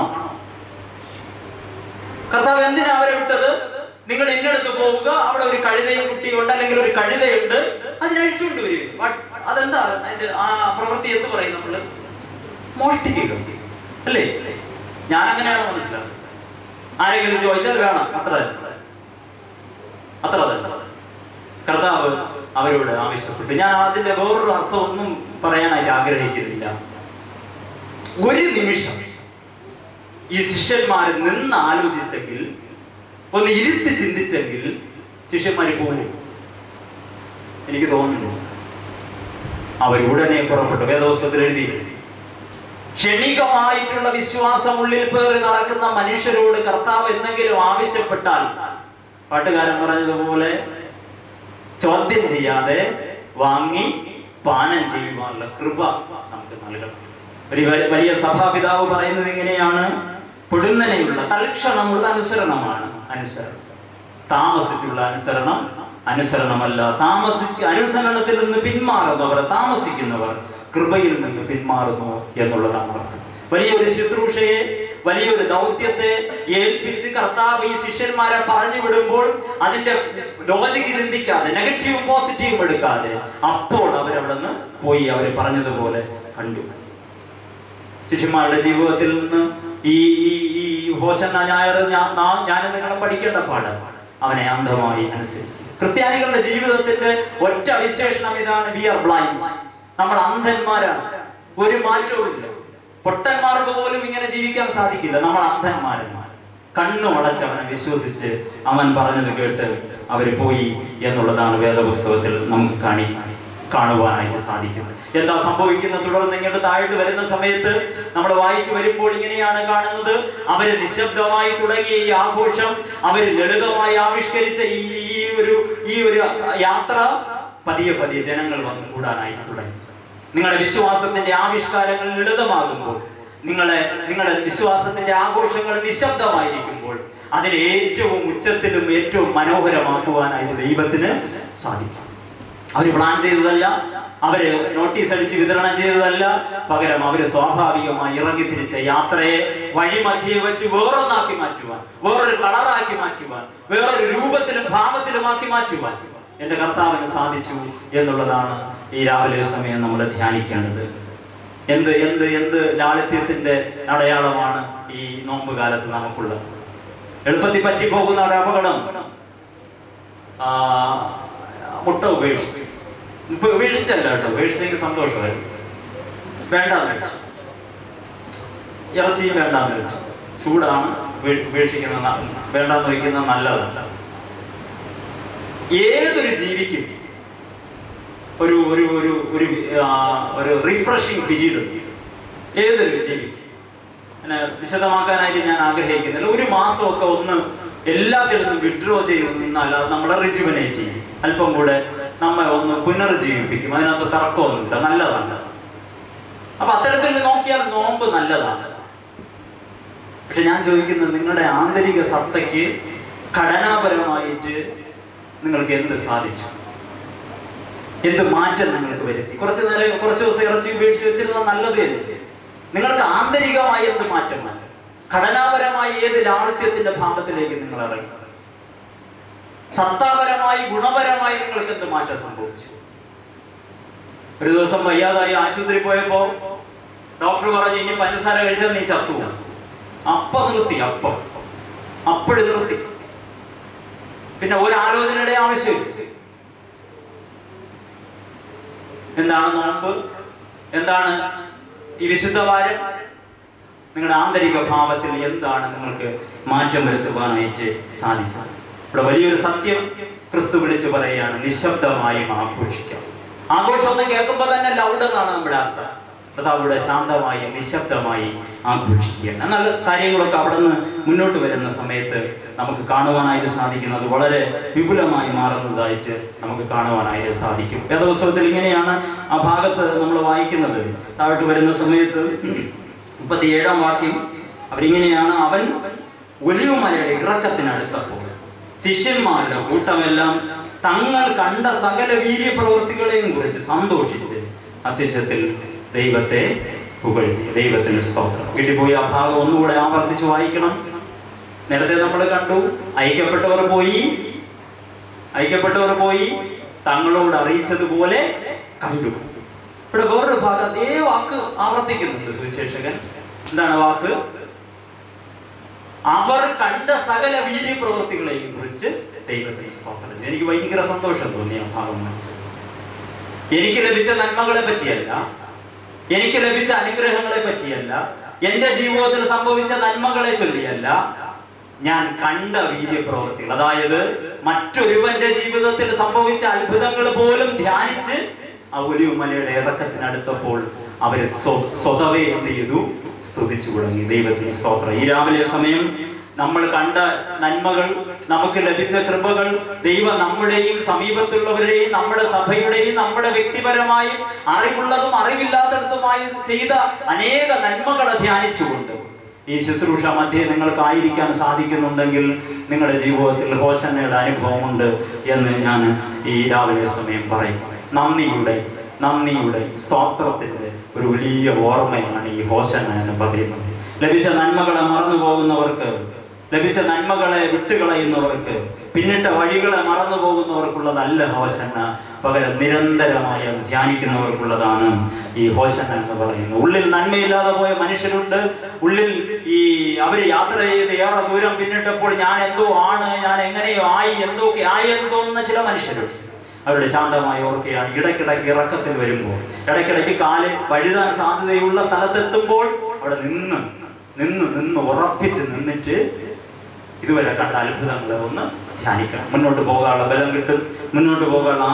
കർത്താവ് എന്തിനാ അവരെ വിട്ടത്? നിങ്ങൾ ഇന്നടുത്ത് പോവുക, അവിടെ ഒരു കഴുതയും കുട്ടിയുണ്ട്, അല്ലെങ്കിൽ ഒരു കഴുതയുണ്ട്, അതിനഴിച്ചുകൊണ്ട് വരും. അതെന്താ അതിന്റെ ആ പ്രവൃത്തി എന്ന് പറയും? നമ്മള് മോഷ്ടിക്കുക അല്ലേ? ഞാൻ അങ്ങനെയാണ് മനസ്സിലാക്കുന്നത്. ആരെങ്കിലും ചോദിച്ചാൽ വേണം, അത്ര തന്നെ. കർത്താവ് അവരോട് ആവശ്യപ്പെട്ടു. ഞാൻ അതിന്റെ വേറൊരു അർത്ഥം ഒന്നും പറയാനായിട്ട് ആഗ്രഹിക്കുന്നില്ല. ഒരു നിമിഷം ഈ ശിഷ്യന്മാർ നിന്ന് ആലോചിച്ചെങ്കിൽ, ഒന്ന് ഇരുത്തി ചിന്തിച്ചെങ്കിൽ ശിഷ്യന്മാര് പോകും. എനിക്ക് തോന്നുന്നു അവരുടനെ പുറപ്പെട്ടു. വേദപുസ്തകത്തിൽ എഴുതി, ക്ഷണികമായിട്ടുള്ള വിശ്വാസം ഉള്ളിൽ പേറി നടക്കുന്ന മനുഷ്യരോട് കർത്താവ് എന്തെങ്കിലും ആവശ്യപ്പെട്ടാൽ, പാട്ടുകാരൻ പറഞ്ഞതുപോലെ ചോദ്യം ചെയ്യാതെ വാങ്ങി പാനം ചെയ്യുവാനുള്ള കൃപ നമുക്ക് നൽകണം. ഒരു വലിയ സഭാപിതാവ് പറയുന്നത് ഇങ്ങനെയാണ്: പൊടുന്നനെയുള്ള തൽക്ഷണമുള്ള അനുസരണമാണ് അനുസരണം. താമസിച്ചുള്ള അനുസരണം അനുസരണമല്ല. അനുസരണത്തിൽ നിന്ന് പിന്മാറുന്നവർ, താമസിക്കുന്നവർ കൃപയിൽ നിന്ന് പിന്മാറുന്നു എന്നുള്ളതാണ് അർത്ഥം. വലിയൊരു ശുശ്രൂഷയെ, വലിയൊരു ദൗത്യത്തെ ഏൽപ്പിച്ച് കർത്താവ് ഈ ശിഷ്യന്മാരെ പറഞ്ഞു വിടുമ്പോൾ അതിന്റെ ലോജിക്ക് ചിന്തിക്കാതെ, നെഗറ്റീവും പോസിറ്റീവും എടുക്കാതെ അപ്പോൾ അവരവിടെ നിന്ന് പോയി അവർ പറഞ്ഞതുപോലെ കണ്ടു. ശിഷ്യന്മാരുടെ ജീവിതത്തിൽ നിന്ന് ഈ ഈ ഹോശന്ന ഞായർ ഞാൻ നിങ്ങളെ പഠിക്കേണ്ട പാഠം, അവനെ അന്ധമായി അനുസരിക്കും. ക്രിസ്ത്യാനികളുടെ ജീവിതത്തിന്റെ ഒറ്റ വിശേഷണം ഇതാണ്: വി ആർ ബ്ലൈൻഡ്. നമ്മൾ അന്ധന്മാരാണ്. ഒരു മാറ്റവും ഇല്ല. പൊട്ടന്മാർക്ക് പോലും ഇങ്ങനെ ജീവിക്കാൻ സാധിക്കില്ല. നമ്മൾ അന്ധന്മാരന്മാർ. കണ്ണു അടച്ചവനെ വിശ്വസിച്ച് അവൻ പറഞ്ഞത് കേട്ട് അവർ പോയി എന്നുള്ളതാണ് വേദപുസ്തകത്തിൽ നമുക്ക് കാണുവാനായിട്ട് സാധിക്കുന്നത്. എന്താ സംഭവിക്കുന്നത്? തുടർന്ന് ഇങ്ങോട്ട് താഴോട്ട് വരുന്ന സമയത്ത് നമ്മൾ വായിച്ചു വരുമ്പോൾ ഇങ്ങനെയാണ് കാണുന്നത്: അവര് നിശബ്ദമായി തുടങ്ങിയ ഈ ആഘോഷം, അവര് ലളിതമായി ആവിഷ്കരിച്ച ഈ ഒരു യാത്ര പതിയെ പതിയെ ജനങ്ങൾ വന്ന് കൂടാനായിട്ട് തുടങ്ങി. നിങ്ങളുടെ വിശ്വാസത്തിന്റെ ആവിഷ്കാരങ്ങൾ ലളിതമാകുമ്പോൾ, നിങ്ങളുടെ വിശ്വാസത്തിന്റെ ആഘോഷങ്ങൾ നിശബ്ദമായിരിക്കുമ്പോൾ, അതിനെ ഏറ്റവും ഉച്ചത്തിലും ഏറ്റവും മനോഹരമാക്കുവാനായിട്ട് ദൈവത്തിന് സാധിക്കും. അവര് പ്ലാൻ ചെയ്തതല്ല, അവര് നോട്ടീസ് അടിച്ച് വിതരണം ചെയ്തതല്ല. പകരം അവര് സ്വാഭാവികമായി ഇറങ്ങി തിരിച്ച യാത്രയെ വഴിമധ്യേ വെച്ച് വേറൊന്നാക്കി മാറ്റുവാൻ, വേറൊരു കളറാക്കി മാറ്റുവാൻ, വേറൊരു രൂപത്തിലും ഭാവത്തിലുമാക്കി മാറ്റുവാൻ എന്റെ കർത്താവിന് സാധിച്ചു എന്നുള്ളതാണ് ഈ രാവിലെ സമയം നമ്മൾ ധ്യാനിക്കേണ്ടത്. എന്ത് എന്ത് എന്ത് ലാളിത്യത്തിന്റെ അടയാളമാണ് ഈ നോമ്പ് കാലത്ത് നമുക്കുള്ളത്. എളുപ്പത്തിൽ പറ്റിപ്പോകുന്ന ഒരു അപകടം, മുട്ട ഉപേക്ഷിച്ചു. ഉപേക്ഷിച്ചല്ല കേട്ടോ, ഉപേക്ഷിച്ചെങ്കിൽ സന്തോഷമായിരുന്നു. വേണ്ടാന്ന് വെച്ചു. ഇറച്ചിയും വേണ്ടാന്ന് വെച്ചു. ചൂടാണ്, ഉപേക്ഷിക്കുന്ന വേണ്ടാന്ന് വയ്ക്കുന്നത് നല്ലതല്ല. ഏതൊരു ജീവിക്കും ഒരു ഒരു ഒരു ഒരു റിഫ്രഷിംഗ് പീരീഡ് ഏതൊരു ജീവിക്കും. അങ്ങനെ വിശദമാക്കാനായിട്ട് ഞാൻ ആഗ്രഹിക്കുന്നില്ല. ഒരു മാസമൊക്കെ ഒന്ന് എല്ലാത്തിലും നിന്ന് വിഡ്രോ ചെയ്ത് നിന്നാൽ അത് നമ്മളെ റിജുവനേറ്റ് ചെയ്യും. അല്പം കൂടെ നമ്മെ ഒന്ന് പുനർജീവിപ്പിക്കും. അതിനകത്ത് തർക്കമൊന്നുമില്ല, നല്ലതാണ്. അപ്പൊ അത്തരത്തിൽ നോക്കിയാൽ നോമ്പ് നല്ലതാണ്. പക്ഷെ ഞാൻ ചോദിക്കുന്നത്, നിങ്ങളുടെ ആന്തരിക സത്തയ്ക്ക് ഘടനാപരമായിട്ട് നിങ്ങൾക്ക് എന്ത് സാധിച്ചു? എന്ത് മാറ്റം നിങ്ങൾക്ക് വരുത്തി? കുറച്ച് ദിവസം ഇറച്ചി ഉപേക്ഷിച്ച് വെച്ചിരുന്നത് നല്ലത് തന്നെ. നിങ്ങൾക്ക് ആന്തരികമായി എന്ത് മാറ്റം വന്നു? ഘടനാപരമായി ഏത് ലാളിത്യത്തിന്റെ ഭാവത്തിലേക്ക് നിങ്ങൾ ഇറങ്ങി? സത്താപരമായി, ഗുണപരമായി നിങ്ങൾക്ക് എന്ത് മാറ്റം സംഭവിച്ചു? ഒരു ദിവസം വയ്യാതായി ആശുപത്രി പോയപ്പോ ഡോക്ടർ പറഞ്ഞു, ഇനി പഞ്ചസാര കഴിച്ചാൽ നീ ചത്തു. നിർത്തി. അപ്പോഴും നിർത്തി. പിന്നെ ഒരു ആലോചനയുടെ ആവശ്യമില്ല. എന്താണ് നോമ്പ്? എന്താണ് ഈ വിശുദ്ധ വാരം? നിങ്ങളുടെ ആന്തരിക ഭാവത്തിൽ എന്താണ് നിങ്ങൾക്ക് മാറ്റം വരുത്തുവാനായിട്ട് സാധിച്ചത്? ഇവിടെ വലിയൊരു സത്യം ക്രിസ്തു വിളിച്ചു പറയുകയാണ്: നിശബ്ദമായും ആഘോഷിക്കാം. ആഘോഷം ഒന്ന് കേൾക്കുമ്പോൾ തന്നെ ലൗഡ് എന്നാണ് നമ്മുടെ അർത്ഥം. അവിടെ ശാന്തമായി നിശബ്ദമായി ആഘോഷിക്കുകയാണ്. എന്നാൽ കാര്യങ്ങളൊക്കെ അവിടെ നിന്ന് മുന്നോട്ട് വരുന്ന സമയത്ത് നമുക്ക് കാണുവാനായിട്ട് സാധിക്കുന്നത് വളരെ വിപുലമായി മാറുന്നതായിട്ട് നമുക്ക് കാണുവാനായിട്ട് സാധിക്കും. വേദപുസ്തകത്തിൽ ഇങ്ങനെയാണ് ആ ഭാഗത്ത് നമ്മൾ വായിക്കുന്നത്. താഴോട്ട് വരുന്ന സമയത്ത് 37-ാം വാക്യം അവരിങ്ങനെയാണ്: അവൻ ഒലിവുമലയുടെ ഇറക്കത്തിനടുത്തപ്പോൾ ശിഷ്യന്മാരുടെ കൂട്ടമെല്ലാം തങ്ങൾ കണ്ട സകല വീര്യപ്രവൃത്തികളെയും കുറിച്ച് സന്തോഷിച്ച് അത്യുച്ചത്തിൽ ദൈവത്തെ പുകഴ്ത്തി. ദൈവത്തിന് സ്തോത്രം. വീട്ടിൽ പോയി ആ ഭാഗം ഒന്നുകൂടെ ആവർത്തിച്ച് വായിക്കണം. നേരത്തെ നമ്മൾ കണ്ടു, ഐക്യപ്പെട്ടവർ പോയി തങ്ങളോട് അറിയിച്ചതുപോലെ കണ്ടു. ഇവിടെ വേറൊരു ഭാഗം അതേ വാക്ക് ആവർത്തിക്കുന്നുണ്ട് സുവിശേഷകൻ. എന്താണ് വാക്ക്? അവർ കണ്ട സകല വീര്യപ്രവൃത്തികളെയും കുറിച്ച് ദൈവത്തിന് സ്തോത്രം. എനിക്ക് ഭയങ്കര സന്തോഷം തോന്നി ആ ഭാഗം മനസ്സിൽ. എനിക്ക് ലഭിച്ച നന്മകളെ പറ്റിയല്ല, എനിക്ക് ലഭിച്ച അനുഗ്രഹങ്ങളെ പറ്റിയല്ല, എന്റെ ജീവിതത്തിൽ സംഭവിച്ച നന്മകളെ ചൊല്ലിയല്ല, ഞാൻ കണ്ട വീര്യപ്രവൃത്തികൾ, അതായത് മറ്റൊരുവന്റെ ജീവിതത്തിൽ സംഭവിച്ച അത്ഭുതങ്ങൾ പോലും ധ്യാനിച്ച് ആ ഒലിവുമലയുടെ ഇറക്കത്തിനടുത്തപ്പോൾ അവര് സ്വതവേ എന്ത് ചെയ്തു? സ്തുതിച്ചു തുടങ്ങി. ദൈവത്തിന് സ്തോത്രം. ഈ രാവിലെ സമയം നമ്മൾ കണ്ട നന്മകൾ, നമുക്ക് ലഭിച്ച കൃപകൾ, ദൈവം നമ്മുടെയും സമീപത്തുള്ളവരുടെയും നമ്മുടെ സഭയുടെയും നമ്മുടെ വ്യക്തിപരമായും അറിവുള്ളതും അറിവില്ലാത്തടത്തുമായി ചെയ്ത അനേക നന്മകളെ ധ്യാനിച്ചുകൊണ്ട് ഈ ശുശ്രൂഷ മധ്യേ നിങ്ങൾക്കായിരിക്കാൻ സാധിക്കുന്നുണ്ടെങ്കിൽ നിങ്ങളുടെ ജീവിതത്തിൽ ഹോശന്നയുടെ അനുഭവമുണ്ട് എന്ന് ഞാൻ ഈ രാവിലെ സമയം പറയും. നന്ദിയുടെ സ്തോത്രത്തിന്റെ ഒരു വലിയ ഓർമ്മയാണ് ഈ ഹോശന്ന എന്ന് പറയുന്നത്. ലഭിച്ച നന്മകളെ മറന്നു പോകുന്നവർക്ക്, ലഭിച്ച നന്മകളെ വിട്ടുകളയുന്നവർക്ക്, പിന്നിട്ട വഴികളെ മറന്നു പോകുന്നവർക്കുള്ളതല്ല ഹോശന്ന. പകരം നിരന്തരമായി ധ്യാനിക്കുന്നവർക്കുള്ളതാണ് ഈ ഹോശന്ന എന്ന് പറയുന്നത്. ഉള്ളിൽ നന്മയില്ലാതെ പോയ മനുഷ്യരുണ്ട്. ഉള്ളിൽ അവര് യാത്ര ചെയ്ത് ഏറെ ദൂരം പിന്നിട്ടപ്പോൾ ഞാൻ എന്തോ ആണ്, ഞാൻ എങ്ങനെയോ ആയി, എന്തൊക്കെ ആയി എന്ന് തോന്നുന്ന ചില മനുഷ്യരുണ്ട്. അവരുടെ ശാന്തമായി ഓർക്കുകയാണ്. ഇടയ്ക്കിടയ്ക്ക് ഇറക്കത്തിൽ വരുമ്പോൾ, ഇടയ്ക്കിടയ്ക്ക് കാല് വഴുതാൻ സാധ്യതയുള്ള സ്ഥലത്തെത്തുമ്പോൾ അവിടെ നിന്ന് ഉറപ്പിച്ച് നിന്നിട്ട് ഇതുവരെ കണ്ട അത്ഭുതങ്ങളെ ഒന്ന് ധ്യാനിക്കണം. മുന്നോട്ട് പോകാനുള്ള ബലം കിട്ടും, മുന്നോട്ട് പോകാനുള്ള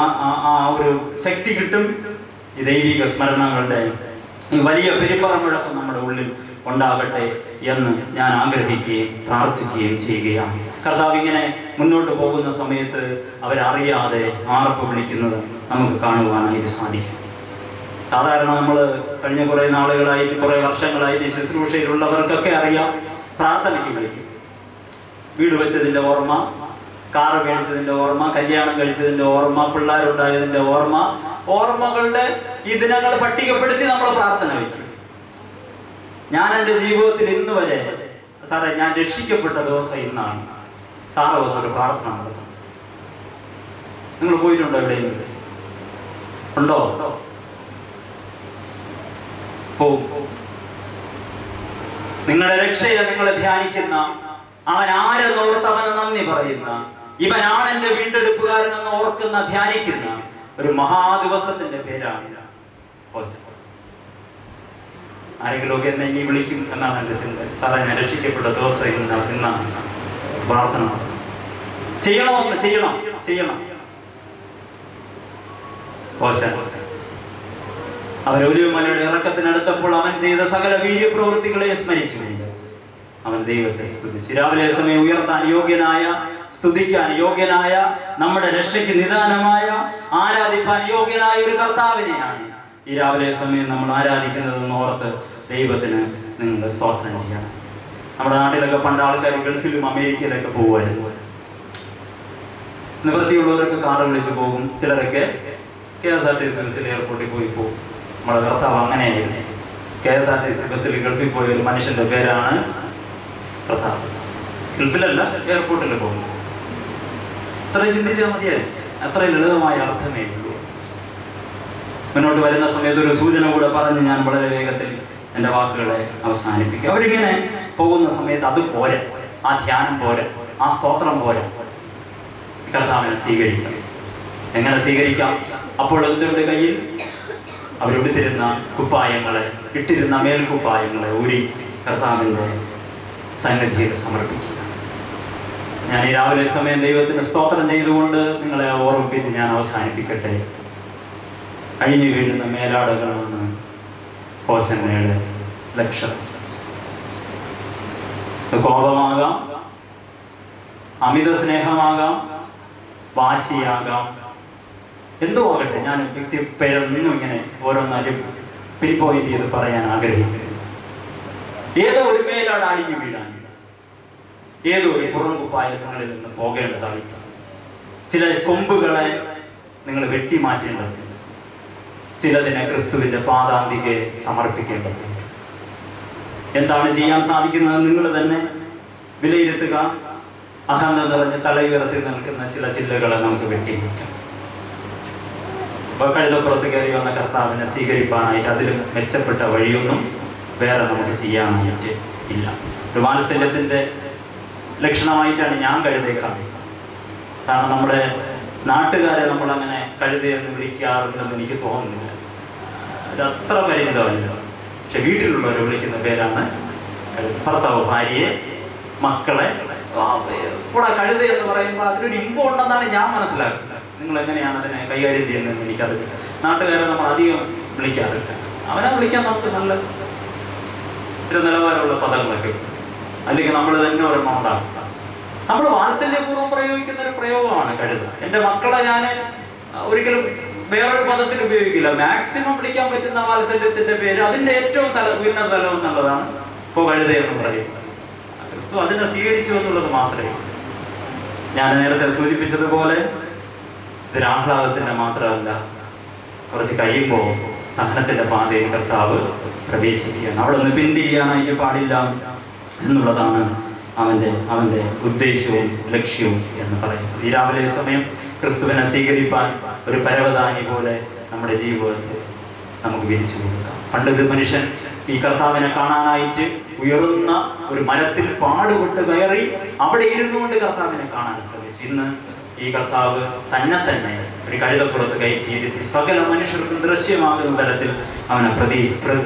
ആ ഒരു ശക്തി കിട്ടും. ഈ ദൈവിക സ്മരണകളുടെ ഈ വലിയ പെരുമ്പറമുഴക്കം നമ്മുടെ ഉള്ളിൽ ഉണ്ടാകട്ടെ എന്ന് ഞാൻ ആഗ്രഹിക്കുകയും പ്രാർത്ഥിക്കുകയും ചെയ്യുകയാണ്. കർത്താവ് ഇങ്ങനെ മുന്നോട്ട് പോകുന്ന സമയത്ത് അവരറിയാതെ ആർപ്പ് വിളിക്കുന്നത് നമുക്ക് കാണുവാനായിട്ട് സാധിക്കും. സാധാരണ നമ്മൾ കഴിഞ്ഞ കുറേ നാളുകളായിട്ട്, കുറേ വർഷങ്ങളായിട്ട് ശുശ്രൂഷയിലുള്ളവർക്കൊക്കെ അറിയാം, പ്രാർത്ഥനയ്ക്ക് വിളിക്കും. വീട് വെച്ചതിൻ്റെ ഓർമ്മ, കാറ് മേടിച്ചതിൻ്റെ ഓർമ്മ, കല്യാണം കഴിച്ചതിൻ്റെ ഓർമ്മ, പിള്ളേരുണ്ടായതിൻ്റെ ഓർമ്മ, ഓർമ്മകളുടെ ഈ ദിനങ്ങൾ പട്ടികപ്പെടുത്തി നമ്മൾ പ്രാർത്ഥന വയ്ക്കും. ഞാൻ എൻ്റെ ജീവിതത്തിൽ ഇന്ന് വരെ സാറേ ഞാൻ രക്ഷിക്കപ്പെട്ട ദിവസം ഇന്നാണ്, സാറ് വന്നൊരു പ്രാർത്ഥന നടത്തും. നിങ്ങൾ പോയിട്ടുണ്ടോ എവിടെയെങ്കിലും? ഉണ്ടോ? നിങ്ങളുടെ രക്ഷയെ നിങ്ങളെ ധ്യാനിക്കുന്ന, അവൻ ആരെന്നോർത്ത് അവന് നന്ദി പറയുന്ന, ഇവനാണ് എന്റെ വീണ്ടെടുപ്പുകാരനെന്ന് ഓർക്കുന്ന, ധ്യാനിക്കുന്ന ഒരു മഹാദിവസത്തിന്റെ പേരാണ് ഹോശന്ന. ആരെങ്കിലുമൊക്കെ എന്നെ ഇനി വിളിക്കും എന്നാണ് എൻ്റെ ചിന്ത. സാറേ ഞാൻ രക്ഷിക്കപ്പെട്ട ദിവസം ഇന്നാണ്, പ്രാർത്ഥന ചെയ്യണം. ഹോശന്ന അവൻ ഒലിവുമലയുടെ ഇറക്കത്തിനടുത്തപ്പോൾ അവൻ ചെയ്ത സകല വീര്യപ്രവൃത്തികളെ സ്മരിച്ചുകൊണ്ട് അവൻ ദൈവത്തെ സ്തുതിച്ചു. രാവിലെ സമയം ഉയർത്താൻ യോഗ്യനായ, സ്തുതിക്കാൻ യോഗ്യനായ, നമ്മുടെ രക്ഷയ്ക്ക് നിദാനമായ, ആരാധിപ്പാൻ യോഗ്യനായ ഒരു കർത്താവിനെയാണ് ഈ രാവിലെ സമയം നമ്മൾ ആരാധിക്കുന്നതെന്ന് ഓർത്ത് ദൈവത്തിന് നിങ്ങൾ സ്തോത്രം ചെയ്യണം. നമ്മുടെ നാട്ടിലൊക്കെ പണ്ട് ആൾക്കാർ ഗൾഫിലും അമേരിക്കയിലൊക്കെ പോകുമായിരുന്നു. നിവൃത്തിയുള്ളവരൊക്കെ കാറ് വിളിച്ച് പോകും, ചിലരൊക്കെ KSRTC ബസ്സിൽ എയർപോർട്ടിൽ പോകും. നമ്മുടെ കർത്താവ് അങ്ങനെയായിരുന്നു. KSRTC ബസ്സിൽ ഗൾഫിൽ പോയ ഒരു മനുഷ്യന്റെ പേരാണ് കർത്താവ്. ഗൾഫിലല്ല, എയർപോർട്ടിൽ പോകും. അത്രയും ചിന്തിച്ചാൽ മതിയായിരുന്നു. അത്രയും ലളിതമായ അർത്ഥമേ ഉള്ളൂ. മുന്നോട്ട് വരുന്ന സമയത്ത് ഒരു സൂചന കൂടെ പറഞ്ഞ് ഞാൻ വളരെ വേഗത്തിൽ എൻ്റെ വാക്കുകളെ അവസാനിപ്പിക്കും. അവരിങ്ങനെ പോകുന്ന സമയത്ത് അത് പോരെ, ആ ധ്യാനം പോരെ, ആ സ്തോത്രം പോരെ, കർത്താവിനെ സ്വീകരിക്കാം. എങ്ങനെ സ്വീകരിക്കാം? അപ്പോൾ എന്തുണ്ട് കയ്യിൽ? അവരെടുത്തിരുന്ന കുപ്പായങ്ങളെ, ഇട്ടിരുന്ന മേൽക്കുപ്പായങ്ങളെ ഊരി കർത്താവിൻ്റെ സന്നിധിയിൽ സമർപ്പിക്കുക. ഞാൻ ഈ രാവിലെ സമയം ദൈവത്തിന് സ്തോത്രം ചെയ്തുകൊണ്ട് നിങ്ങളെ ഓർമ്മിപ്പിച്ച് ഞാൻ അവസാനിപ്പിക്കട്ടെ. അഴിഞ്ഞു വീഴുന്ന മേലാടകളാണ് ഹോശന്നയുടെ ലക്ഷ്യം. കോപമാകാം, അമിത സ്നേഹമാകാം, വാശിയാകാം, എന്തോ ആകട്ടെ. ഞാൻ വ്യക്തി പേരൊന്നും ഇങ്ങനെ ഓരോന്നാലും പിൻ പോയിന്റ് ചെയ്ത് പറയാൻ ആഗ്രഹിക്കുന്നു. ഏതോ ഒരു മേലാണ് അഴിഞ്ഞു വീഴാൻ, ഏതോ ഒരു പുറംകുപ്പായങ്ങളിൽ നിന്ന് പോകേണ്ടതായിട്ട്, ചില കൊമ്പുകളെ നിങ്ങൾ വെട്ടിമാറ്റേണ്ടതുണ്ട്, ചിലതിനെ ക്രിസ്തുവിന്റെ പാദാന്തികെ സമർപ്പിക്കേണ്ടതുണ്ട്. എന്താണ് ചെയ്യാൻ സാധിക്കുന്നത് നിങ്ങൾ തന്നെ വിലയിരുത്തുക. അഹന്ത നിറഞ്ഞ് തലയുയർത്തി നിൽക്കുന്ന ചില ചില്ലകളെ നമുക്ക് വെട്ടിമാറ്റാം. കഴുതപ്പുറത്ത് കയറി വന്ന കർത്താവിനെ സ്വീകരിപ്പാനായിട്ട് അതിലും മെച്ചപ്പെട്ട വഴിയൊന്നും വേറെ നമുക്ക് ചെയ്യാനായിട്ട് ഇല്ല. ഒരു വാത്സല്യത്തിന്റെ ലക്ഷണമായിട്ടാണ് ഞാൻ കഴുതയെ കാണുന്നത്. കാരണം നമ്മുടെ നാട്ടുകാരെ നമ്മളങ്ങനെ കഴുതയെന്ന് വിളിക്കാറുണ്ടെന്ന് എനിക്ക് തോന്നുന്നില്ല. അതത്ര പരിചിതമല്ല. പക്ഷെ വീട്ടിലുള്ളവരെ വിളിക്കുന്ന പേരാണ് ഭർത്താവ് ഭാര്യയെ, മക്കളെ കൂടെ കഴുത എന്ന് പറയുമ്പോൾ അതിലൊരു ഇമ്പം ഉണ്ടെന്നാണ് ഞാൻ മനസ്സിലാക്കുന്നത്. നിങ്ങൾ എങ്ങനെയാണ് അതിനെ കൈകാര്യം ചെയ്യുന്നതെന്ന് എനിക്കറിയില്ല. നാട്ടുകാരെ നമ്മൾ അധികം വിളിക്കാറില്ല. അവനെ വിളിക്കാൻ നമുക്ക് നല്ല ചില നിലവാരമുള്ള പദങ്ങളൊക്കെ, അല്ലെങ്കിൽ നമ്മൾ തന്നെ ഒരെണ്ണം ഉണ്ടാകും. നമ്മൾ വാത്സല്യപൂർവ്വം പ്രയോഗിക്കുന്ന ഒരു പ്രയോഗമാണ് കഴുത. എൻ്റെ മക്കളെ ഞാൻ ഒരിക്കലും വേറൊരു പദത്തിൽ ഉപയോഗിക്കില്ല. മാക്സിമം വിളിക്കാൻ പറ്റുന്ന വാത്സല്യത്തിന്റെ പേര്, അതിന്റെ ഏറ്റവും ഉയർന്ന തലം എന്നുള്ളതാണ് ഇപ്പോൾ കഴുത എന്ന് പറയുന്നത്. ക്രിസ്തു അതിനെ സ്വീകരിച്ചു എന്നുള്ളത് മാത്രമേ. ഞാൻ നേരത്തെ സൂചിപ്പിച്ചതുപോലെ ഇതൊരു ആഹ്ലാദത്തിന്റെ മാത്രമല്ല, കുറച്ച് കഴിയുമ്പോൾ സഹനത്തിന്റെ പാതയിൽ കർത്താവ് പ്രവേശിക്കുകയാണ്. അവിടെ നിന്ന് പിന്തിരിയാനായിട്ട് പാടില്ല എന്നുള്ളതാണ് അവന്റെ ഉദ്ദേശവും ലക്ഷ്യവും എന്ന് പറയുന്നത്. ഈ രാവിലെ സമയം ക്രിസ്തുവിനെ സ്വീകരിപ്പാൻ ഒരു പരവതാനി പോലെ നമ്മുടെ ജീവിതത്തെ നമുക്ക് വിരിച്ചു കൊടുക്കാം. പണ്ടൊരു മനുഷ്യൻ ഈ കർത്താവിനെ കാണാനായിട്ട് ഉയർന്ന ഒരു മരത്തിൽ പാടുപെട്ട് കയറി അവിടെ ഇരുന്നു കൊണ്ട് കർത്താവിനെ കാണാൻ ശ്രമിച്ചു. ഇന്ന് ഈ കർത്താവ് തന്നെ ഒരു കഴുതപ്പുറത്ത് കയറ്റിയിരുത്തി സകല മനുഷ്യർക്കും ദൃശ്യമാകുന്ന തരത്തിൽ അവനെ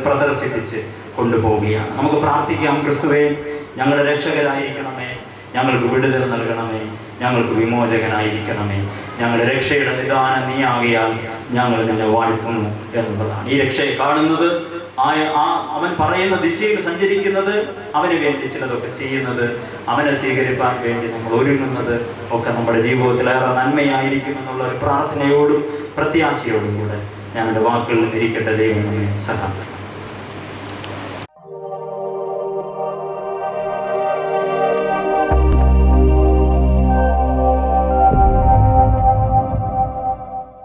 പ്രദർശിപ്പിച്ച് കൊണ്ടുപോവുകയാണ്. നമുക്ക് പ്രാർത്ഥിക്കാം, ക്രിസ്തുവേ ഞങ്ങളുടെ രക്ഷകരായിരിക്കണമേ, ഞങ്ങൾക്ക് വിടുതൽ നൽകണമേ, ഞങ്ങൾക്ക് വിമോചകനായിരിക്കണമേ, ഞങ്ങളുടെ രക്ഷയുടെ നിദാനം നീ ആകിയാൽ ഞങ്ങൾ നിന്നെ വാഴ്ത്തുന്നു എന്നുള്ളതാണ്. ഈ രക്ഷയെ കാണുന്നത്, അവൻ പറയുന്ന ദിശയിൽ സഞ്ചരിക്കുന്നത്, അവന് വേണ്ടി ചിലതൊക്കെ ചെയ്യുന്നത്, അവനെ സ്വീകരിക്കാൻ വേണ്ടി നമ്മൾ ഒരുങ്ങുന്നത് ഒക്കെ നമ്മുടെ ജീവിതത്തിൽ ഏറെ നന്മയായിരിക്കും എന്നുള്ള ഒരു പ്രാർത്ഥനയോടും പ്രത്യാശയോടും കൂടെ ഞാൻ എൻ്റെ വാക്കുകളിൽ ഇരിക്കേണ്ട ദൈവം നമ്മെ സഹായിക്കും.